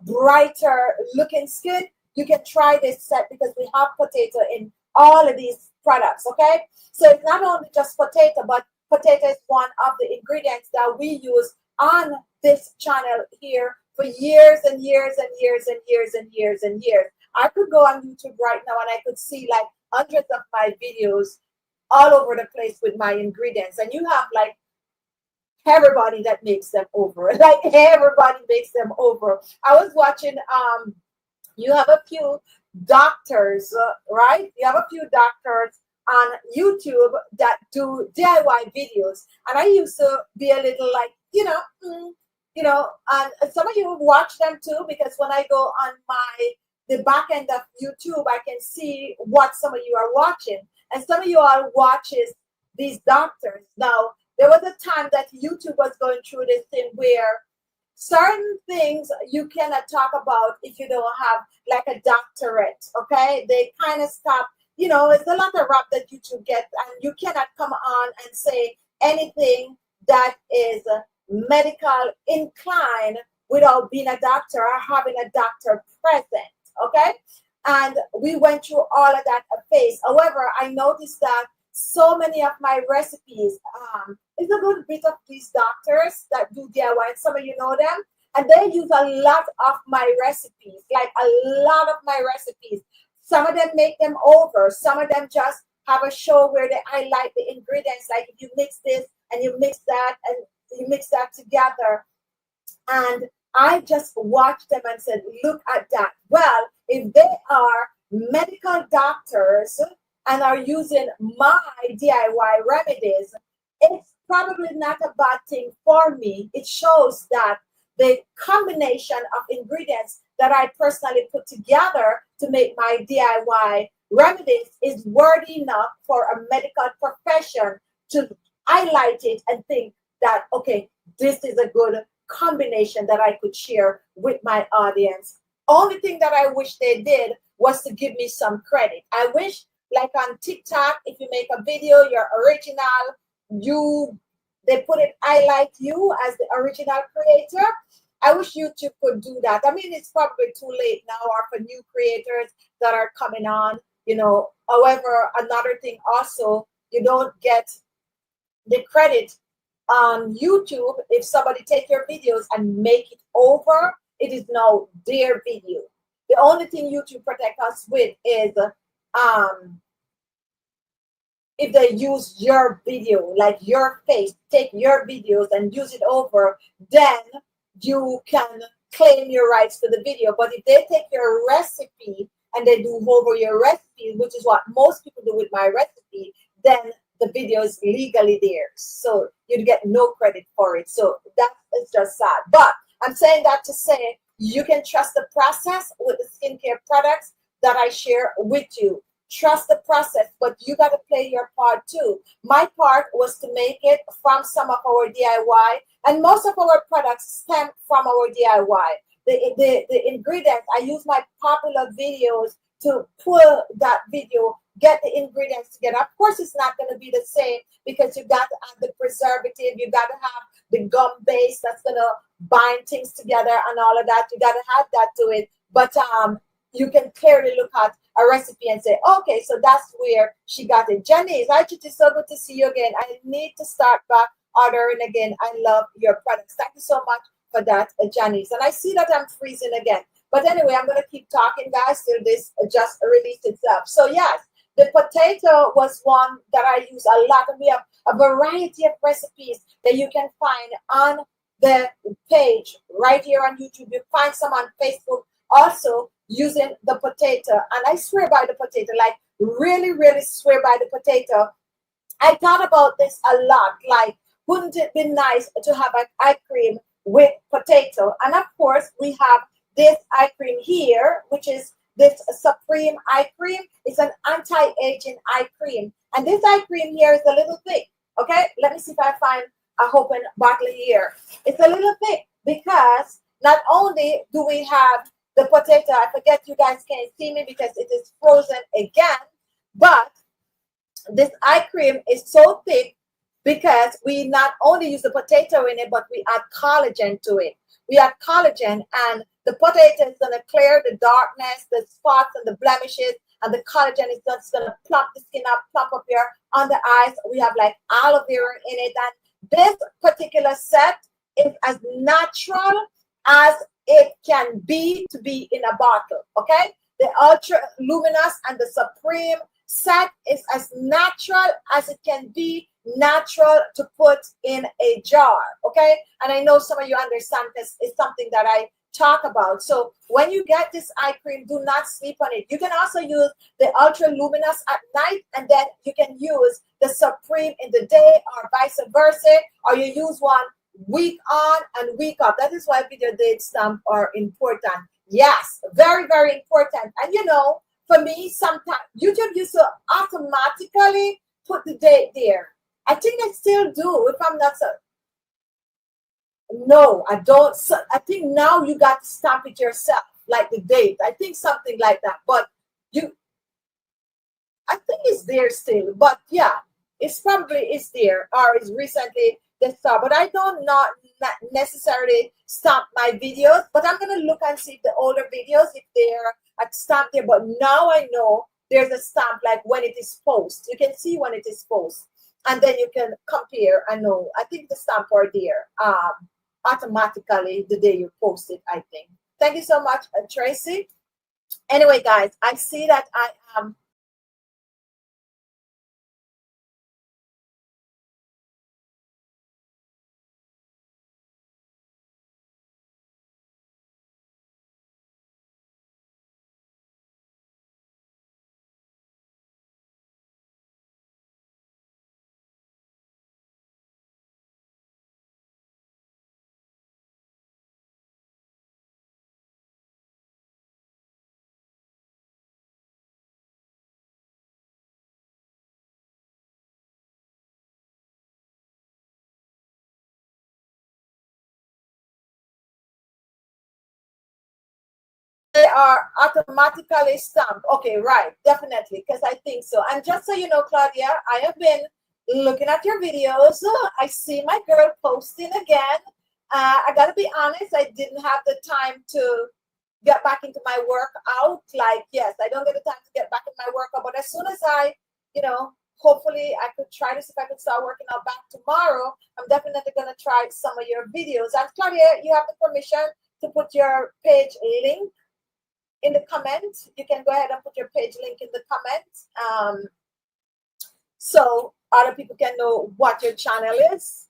brighter looking skin, you can try this set, because we have potato in all of these products. Okay, so it's not only just potato, but potato is one of the ingredients that we use on this channel here for years and years and years and years and years and years. I could go on YouTube right now and I could see like hundreds of my videos all over the place with my ingredients. And you have like everybody that makes them over. Like everybody makes them over. I was watching, you have a few doctors, right? You have a few doctors on YouTube that do DIY videos. And I used to be a little like, and some of you watch them too, because when I go on the back end of YouTube, I can see what some of you are watching. And some of you all watches these doctors. Now, there was a time that YouTube was going through this thing where certain things you cannot talk about if you don't have like a doctorate, okay? They kind of stop, it's a lot of rap that YouTube gets, and you cannot come on and say anything that is medical inclined without being a doctor or having a doctor present, okay? And we went through all of that phase. However, I noticed that so many of my recipes, it's a good bit of these doctors that do DIY, and some of you know them, and they use a lot of my recipes, like a lot of my recipes. Some of them make them over. Some of them just have a show where they highlight the ingredients, like if you mix this and you mix that and you mix that together. And I just watched them and said, look at that. Well, if they are medical doctors and are using my DIY remedies, it's probably not a bad thing for me. It shows that the combination of ingredients that I personally put together to make my DIY remedies is worthy enough for a medical profession to highlight it and think that, okay, this is a good combination that I could share with my audience. Only thing that I wish they did was to give me some credit. I wish, like on TikTok, if you make a video, you're original, they put it, highlight you as the original creator. I wish YouTube could do that. I mean, it's probably too late now, or for new creators that are coming on, However, another thing also, you don't get the credit on YouTube. If somebody take your videos and make it over, it is now their video. The only thing YouTube protect us with is if they use your video, like your face, take your videos and use it over, then you can claim your rights to the video. But if they take your recipe and they do over your recipe, which is what most people do with my recipe, then the video is legally theirs. So you get no credit for it. So that is just sad. But I'm saying that to say you can trust the process with the skincare products that I share with you. Trust the process, but you got to play your part too. My part was to make it from some of our DIY, and most of our products stem from our DIY. The ingredients, I use my popular videos to pull that video, get the ingredients together. Of course, it's not going to be the same because you got to add the preservative, you got to have the gum base that's going to bind things together and all of that. You got to add that to it. But you can clearly look at a recipe and say, okay, so that's where she got it. Janice, it's so good to see you again. I need to start back ordering again. I love your products. Thank you so much for that, Janice. And I see that I'm freezing again. But anyway, I'm going to keep talking, guys, till this just released itself. So yes, the potato was one that I use a lot. And we have a variety of recipes that you can find on the page right here on YouTube. You find some on Facebook also using the potato. And I swear by the potato, like really, really swear by the potato. I thought about this a lot. Like, wouldn't it be nice to have an eye cream with potato? And of course, we have this eye cream here, which is this Supreme eye cream. It's an anti-aging eye cream. And this eye cream here is a little thick. Okay, let me see if I find a open bottle here. It's a little thick because not only do we have the potato, I forget you guys can't see me because it is frozen again, but this eye cream is so thick because we not only use the potato in it, but we add collagen to it. We add collagen, and the potato is going to clear the darkness, the spots, and the blemishes, and the collagen is just going to plump the skin up, plump up here on the eyes. We have like aloe vera in it, and this particular set is as natural as it can be to be in a bottle, okay? The Ultra Luminous and the Supreme said is as natural as it can be natural to put in a jar. Okay, and I know some of you understand this is something that I talk about. So when you get this eye cream, do not sleep on it. You can also use the ultra luminous at night, and then you can use the Supreme in the day, or vice versa, or you use one week on and week off. That is why video date stamp are important. Yes, very, very important. And you know, for me, sometimes YouTube used to automatically put the date there. I think they still do, if I'm not so. No, I don't. So I think now you got to stamp it yourself, like the date. I think something like that. But you, I think it's there still. But yeah, it's probably is there, or it's recently they saw. But I don't not necessarily stamp my videos. But I'm gonna look and see the older videos if they're at stamp there. But now I know there's a stamp like when it is post. You can see when it is post, and then you can compare and know. I think the stamp are there. Automatically the day you post it, I think. Thank you so much, Tracy. Anyway, guys, I see that I am they are automatically stamped. Okay, right, definitely, because I think so. And just so you know, Claudia, I have been looking at your videos. I see my girl posting again. I gotta be honest, I didn't have the time to get back into my workout. Like, yes, I don't get the time to get back in my workout, but as soon as I, you know, hopefully I could try to see if I could start working out back tomorrow. I'm definitely gonna try some of your videos. And Claudia, you have the permission to put your page link in the comments. You can go ahead and put your page link in the comments, so other people can know what your channel is.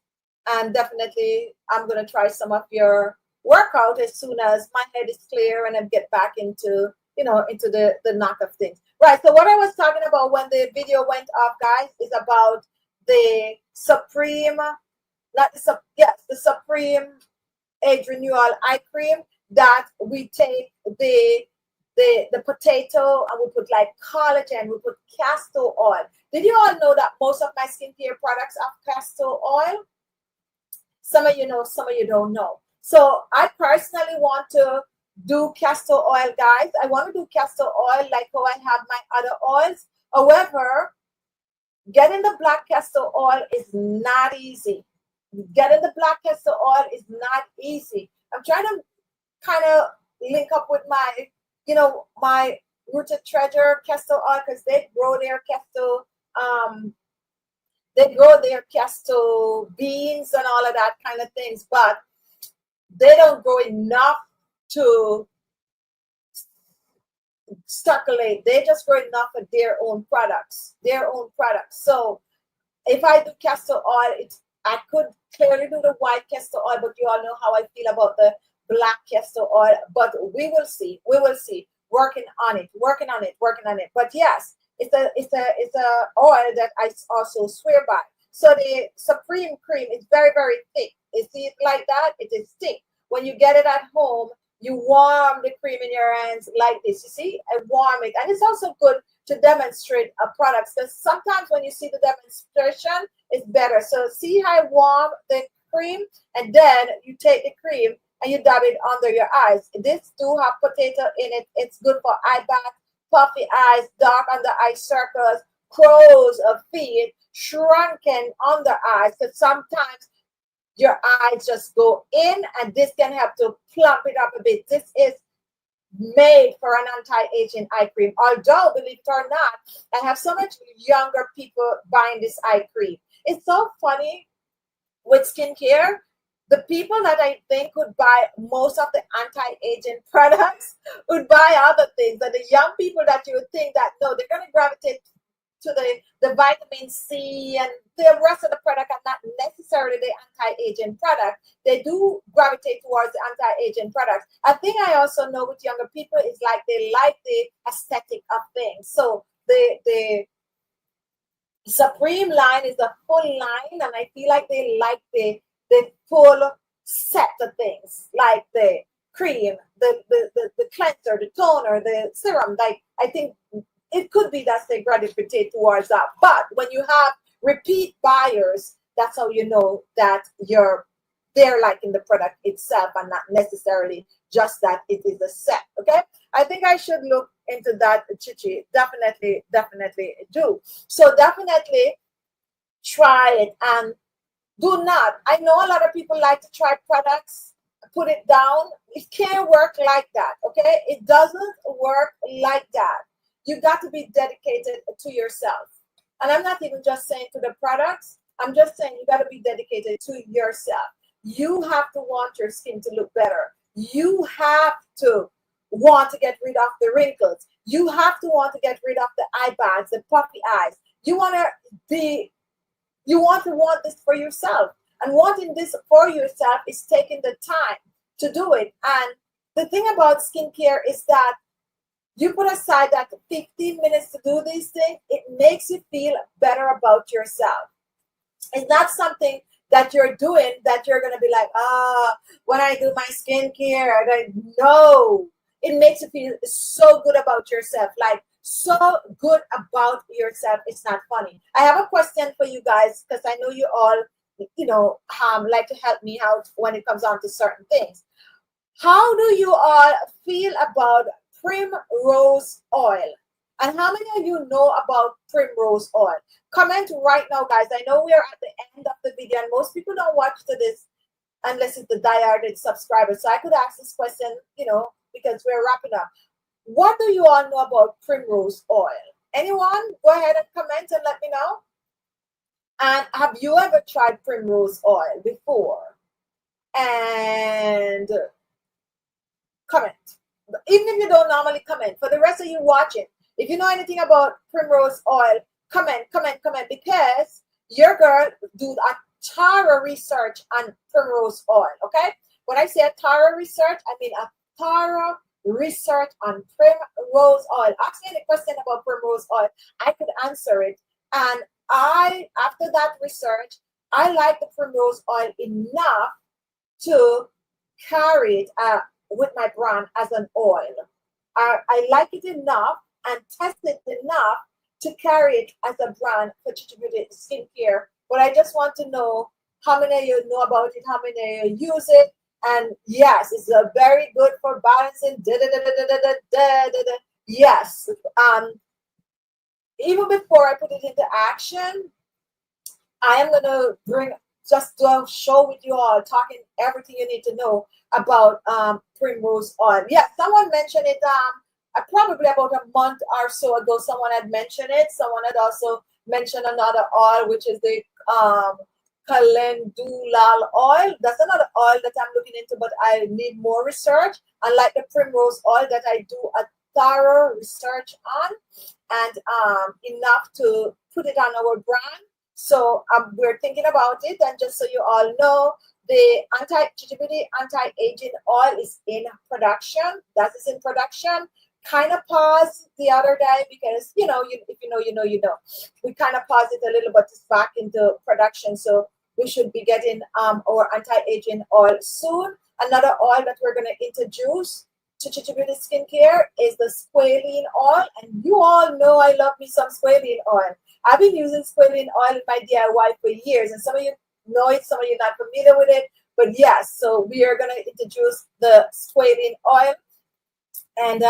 And definitely I'm going to try some of your workout as soon as my head is clear and I get back into, you know, into the knock of things. Right, so what I was talking about when the video went off, guys, is about the Supreme, not the yes, the Supreme Age Renewal Eye Cream, that we take the potato and we put like collagen, we put castor oil. Did you all know that most of my skincare products have castor oil? Some of you know, some of you don't know. So I personally want to do castor oil, guys. I want to do castor oil like how I have my other oils. However, getting the black castor oil is not easy. Getting the black castor oil is not easy. I'm trying to kind of link up with my, you know, my Rooted Treasure castor oil, because they grow their castor beans and all of that kind of things, but they don't grow enough to circulate. They just grow enough for their own products. So if I do castor oil, I could clearly do the white castor oil, but you all know how I feel about the black castor oil. But we will see. Working on it. But yes, it's a oil that I also swear by. So the Supreme cream is very, very thick. You see it like that? It is thick. When you get it at home, you warm the cream in your hands like this. You see? I warm it. And it's also good to demonstrate a product, because sometimes when you see the demonstration, it's better. So see how I warm the cream, and then you take the cream and you dab it under your eyes. This do have potato in it. It's good for eye bags, puffy eyes, dark under eye circles, crow's feet, shrunken under eyes, because sometimes your eyes just go in, and this can help to plump it up a bit. This is made for an anti-aging eye cream. Although, believe it or not, I have so much younger people buying this eye cream. It's so funny with skincare. The people that I think would buy most of the anti-aging products would buy other things. And the young people that you would think that, no, they're going to gravitate to the vitamin C and the rest of the product are not necessarily the anti-aging product. They do gravitate towards the anti-aging products. I think I also know with younger people is like they like the aesthetic of things. So the Supreme line is a full line, and I feel like they like the full set of things, like the cream, the cleanser, the toner, the serum. Like I think it could be that they gravitate towards that. But when you have repeat buyers, that's how you know that they're liking the product itself and not necessarily just that it is a set. Okay, I think I should look into that, Chichi. Definitely do. So definitely try it, and do not. I know a lot of people like to try products, put it down. It can't work like that. Okay, it doesn't work like that. You got to be dedicated to yourself. And I'm not even just saying to the products. I'm just saying you got to be dedicated to yourself. You have to want your skin to look better. You have to want to get rid of the wrinkles. You have to want to get rid of the eye bags, the puffy eyes. You want to want this for yourself. And wanting this for yourself is taking the time to do it. And the thing about skincare is that you put aside that 15 minutes to do these things, it makes you feel better about yourself. It's not something that you're doing that you're going to be like, when I do my skincare, no. It makes you feel so good about yourself. Like, so good about yourself. It's not funny. I have a question for you guys because I know you all, like to help me out when it comes on to certain things. How do you all feel about primrose oil? And how many of you know about primrose oil? Comment right now, guys. I know we are at the end of the video, and most people don't watch to this unless it's the diehard subscriber. So I could ask this question, because we're wrapping up. What do you all know about primrose oil? Anyone? Go ahead and comment and let me know. And have you ever tried primrose oil before? And comment. Even if you don't normally comment, for the rest of you watching, if you know anything about primrose oil, comment, because your girl do a thorough research on primrose oil, okay? When I say a thorough research, I mean a thorough research on primrose oil. Ask me any question about primrose oil, I could answer it. And after that research, I like the primrose oil enough to carry it with my brand as an oil. I like it enough and test it enough to carry it as a brand for Khichi Beauty skincare. But I just want to know how many of you know about it, how many of you use it. And yes, it's very good for balancing. Yes. Even before I put it into action, I am going to just do a show with you all, talking everything you need to know about primrose oil. Yeah, someone mentioned it probably about a month or so ago. Someone had mentioned it. Someone had also mentioned another oil, which is the calendula oil. That's another oil that I'm looking into, but I need more research. Unlike the primrose oil that I do a thorough research on, and enough to put it on our brand. So we're thinking about it, and just so you all know, the Khichi Beauty anti-aging oil is in production. That is in production. Kind of paused the other day because if you know, you know. We kind of paused it a little, but it's back into production. So we should be getting our anti-aging oil soon. Another oil that we're going to introduce to Khichi Beauty skincare is the squalene oil, and you all know I love me some squalene oil. I've been using squalene oil in my DIY for years, and some of you know it, some of you not familiar with it, but yes, so we are going to introduce the squalene oil, and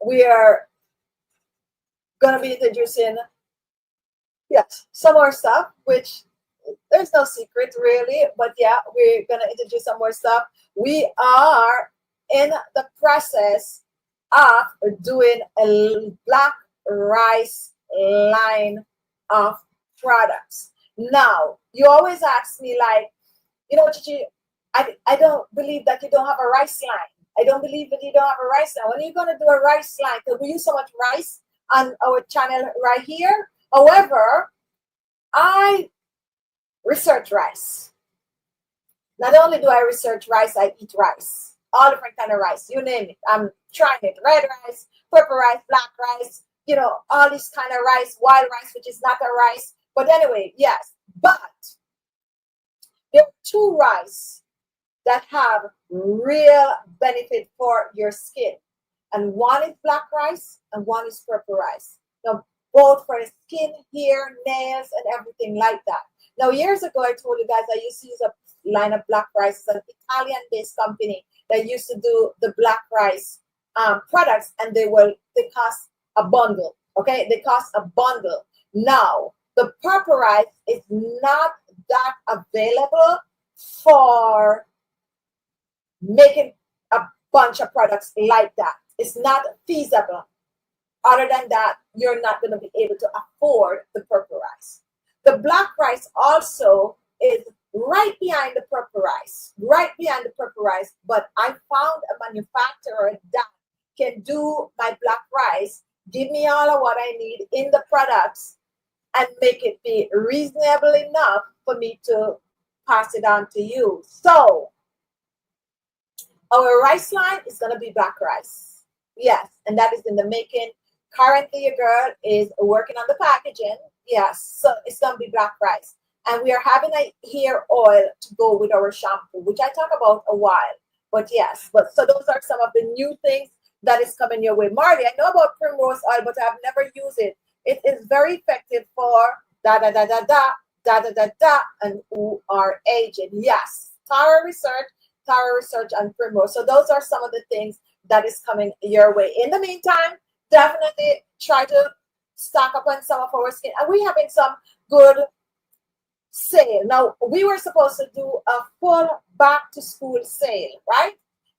we are going to be introducing some more stuff, which there's no secret really, but yeah, we're going to introduce some more stuff. We are in the process of doing a black rice line of products. Now, you always ask me like, Khichi, I don't believe that you don't have a rice line. I don't believe that you don't have a rice line. When are you going to do a rice line? Because we use so much rice on our channel right here. However, I research rice. Not only do I research rice, I eat rice. All different kind of rice, you name it. I'm trying it. Red rice, purple rice, black rice, you know, all this kind of rice, wild rice, which is not a rice. But anyway, yes. But there are two rice that have real benefit for your skin. And one is black rice and one is purple rice. Now, both for the skin, hair, nails, and everything like that. Now, years ago, I told you guys I used to use a line of black rice. It's an Italian-based company that used to do the black rice products, and they cost a bundle. Okay, they cost a bundle. Now, the purple rice is not that available for making a bunch of products like that. It's not feasible. Other than that, you're not going to be able to afford the purple rice. The black rice also is right behind the purple rice, but I found a manufacturer that can do my black rice, give me all of what I need in the products, and make it be reasonable enough for me to pass it on to you. So our rice line is going to be black rice. Yes, and that is in the making. Currently, your girl is working on the packaging. Yes, so it's going to be black rice. And we are having a hair oil to go with our shampoo, which I talk about a while. But yes, so those are some of the new things that is coming your way. Marley, I know about primrose oil, but I've never used it. It is very effective for and who are aging. Yes, thorough research on primrose. So those are some of the things that is coming your way. In the meantime, definitely try to stock up on some of our skin. And we're having some good sale. Now, we were supposed to do a full back to school sale, right?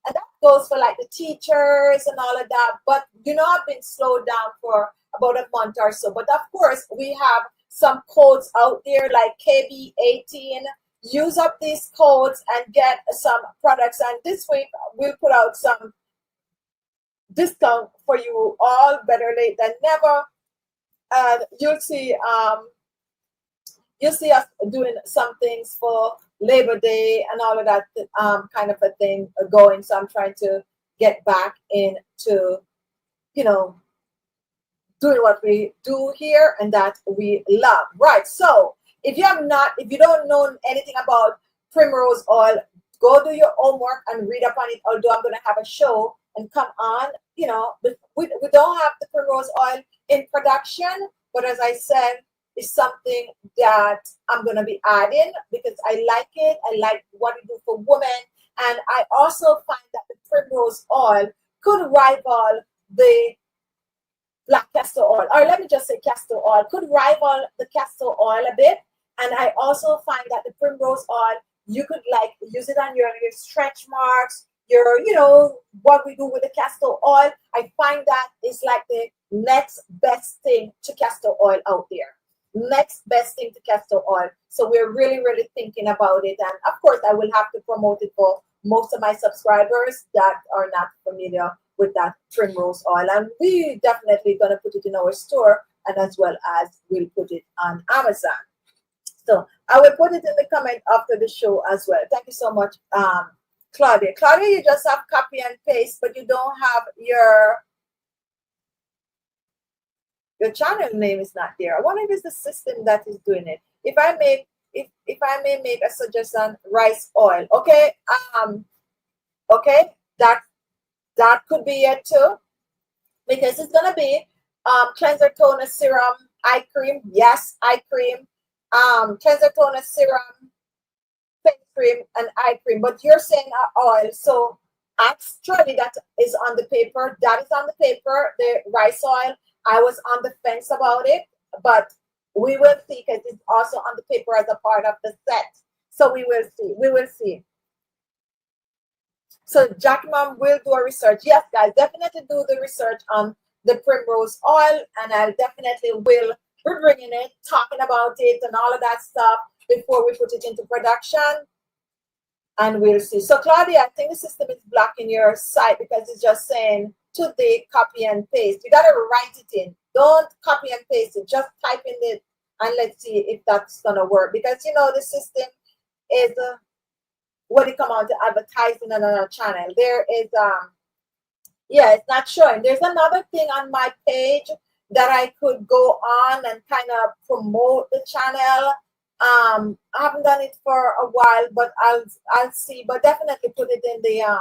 And that goes for like the teachers and all of that. But, you know, I've been slowed down for about a month or so. But of course, we have some codes out there like KB18. Use up these codes and get some products. And this week, we'll put out some discount for you all, better late than never. And you'll see us doing some things for Labor Day and all of that kind of a thing going. So I'm trying to get back into, you know, doing what we do here and that we love. Right. So if you don't know anything about primrose oil, go do your homework and read up on it. Although I'm going to have a show and come on, you know, we don't have the primrose oil in production, but as I said, it's something that I'm going to be adding because I like it. I like what it do for women. And I also find that the primrose oil could rival the black castor oil, or let me just say castor oil, could rival the castor oil a bit. And I also find that the primrose oil, you could like use it on your stretch marks, you know, what we do with the castor oil. I find that it's like the next best thing to castor oil out there. Next best thing to castor oil. So we're really, really thinking about it. And of course, I will have to promote it for most of my subscribers that are not familiar with that primrose oil. And we definitely going to put it in our store, and as well as we'll put it on Amazon. So I will put it in the comment after the show as well. Thank you so much, Claudia. Claudia, you just have copy and paste, but you don't have your channel name is not there. I wonder if it's the system that is doing it. If I may make a suggestion, rice oil. Okay. Okay, that could be it too. Because it's gonna be cleanser, toner, serum, eye cream. Yes, eye cream. Cleanser, toner, serum, face cream, and eye cream. But you're saying oil, so actually that is on the paper. That is on the paper. The rice oil. I was on the fence about it, but we will see because it's also on the paper as a part of the set. So we will see. We will see. So Jackie Mom will do a research. Yes, guys, definitely do the research on the primrose oil, and I definitely will be bringing it, talking about it, and all of that stuff before we put it into production. And we'll see. So Claudia, I think the system is blocking your site because it's just saying today copy and paste. You got to write it in. Don't copy and paste it. Just type in it and let's see if that's gonna work. Because you know the system is when it come on to advertising on another channel, there is yeah, it's not showing. There's another thing on my page that I could go on and kind of promote the channel. I haven't done it for a while, but I'll see. But definitely put it in the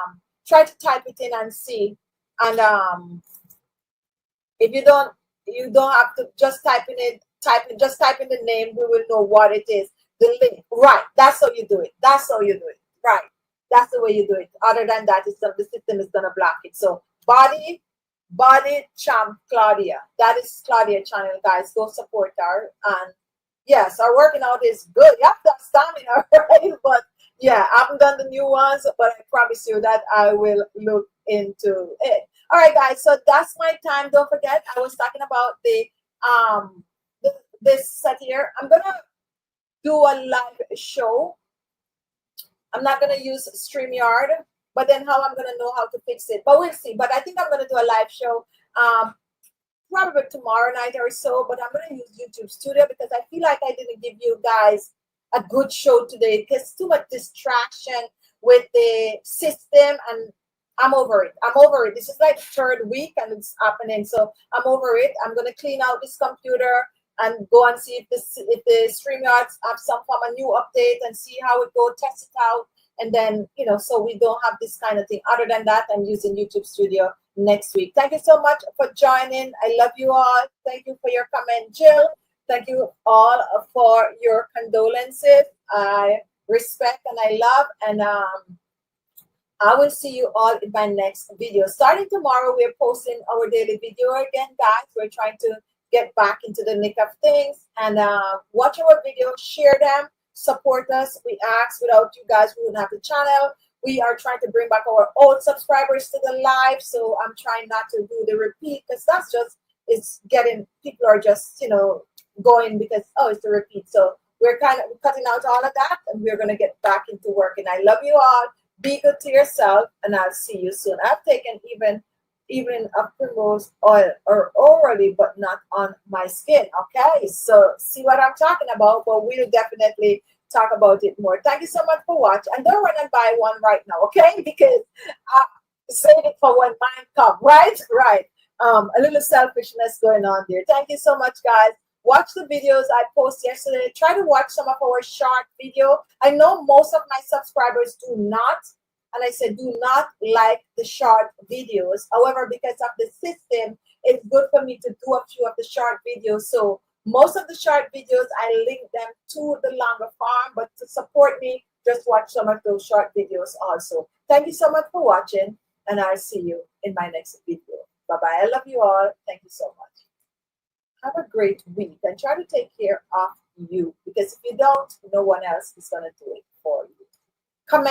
try to type it in and see. And if you don't have to just type in it, just type in the name, we will know what it is. The link, right? That's how you do it. That's how you do it, right? That's the way you do it. Other than that, the system is gonna block it. So body champ Claudia. That is Claudia channel, guys. Go support her. And yes, our working out is good. You have to have stamina, right? But yeah, I haven't done the new ones, but I promise you that I will look into it. All right, guys. So that's my time. Don't forget, I was talking about this set here. I'm gonna do a live show. I'm not gonna use StreamYard, but then how I'm gonna know how to fix it. But we'll see. But I think I'm gonna do a live show probably tomorrow night or so. But I'm gonna use YouTube Studio because I feel like I didn't give you guys a good show today because too much distraction with the system, and I'm over it. I'm over it. This is like the third week and it's happening. So I'm over it. I'm gonna clean out this computer and go and see if the StreamYards have some form of new update and see how it go, test it out, and then so we don't have this kind of thing. Other than that, I'm using YouTube Studio next week. Thank you so much for joining. I love you all. Thank you for your comment, Jill. Thank you all for your condolences. I respect and I love, and I will see you all in my next video. Starting tomorrow, we're posting our daily video again, guys. We're trying to get back into the nick of things, and watch our videos, share them, support us. We ask, without you guys, we wouldn't have the channel. We are trying to bring back our old subscribers to the live, so I'm trying not to do the repeat because that's just, it's getting, people are just, going because, oh, it's the repeat. So we're kind of cutting out all of that, and we're going to get back into work. And I love you all. Be good to yourself, and I'll see you soon. I've taken even a primrose oil or orally, but not on my skin. Okay, so see what I'm talking about, but we'll definitely talk about it more. Thank you so much for watching, and don't run and buy one right now, okay? Because I save it for when mine come, right? Right. A little selfishness going on there. Thank you so much, guys. Watch the videos I posted yesterday. Try to watch some of our short video. I know most of my subscribers do not, and I said do not like the short videos. However, because of the system, it's good for me to do a few of the short videos. So most of the short videos, I link them to the longer form, but to support me, just watch some of those short videos also. Thank you so much for watching, and I'll see you in my next video. Bye-bye. I love you all. Thank you so much. Have a great week and try to take care of you, because if you don't, no one else is going to do it for you. Comment.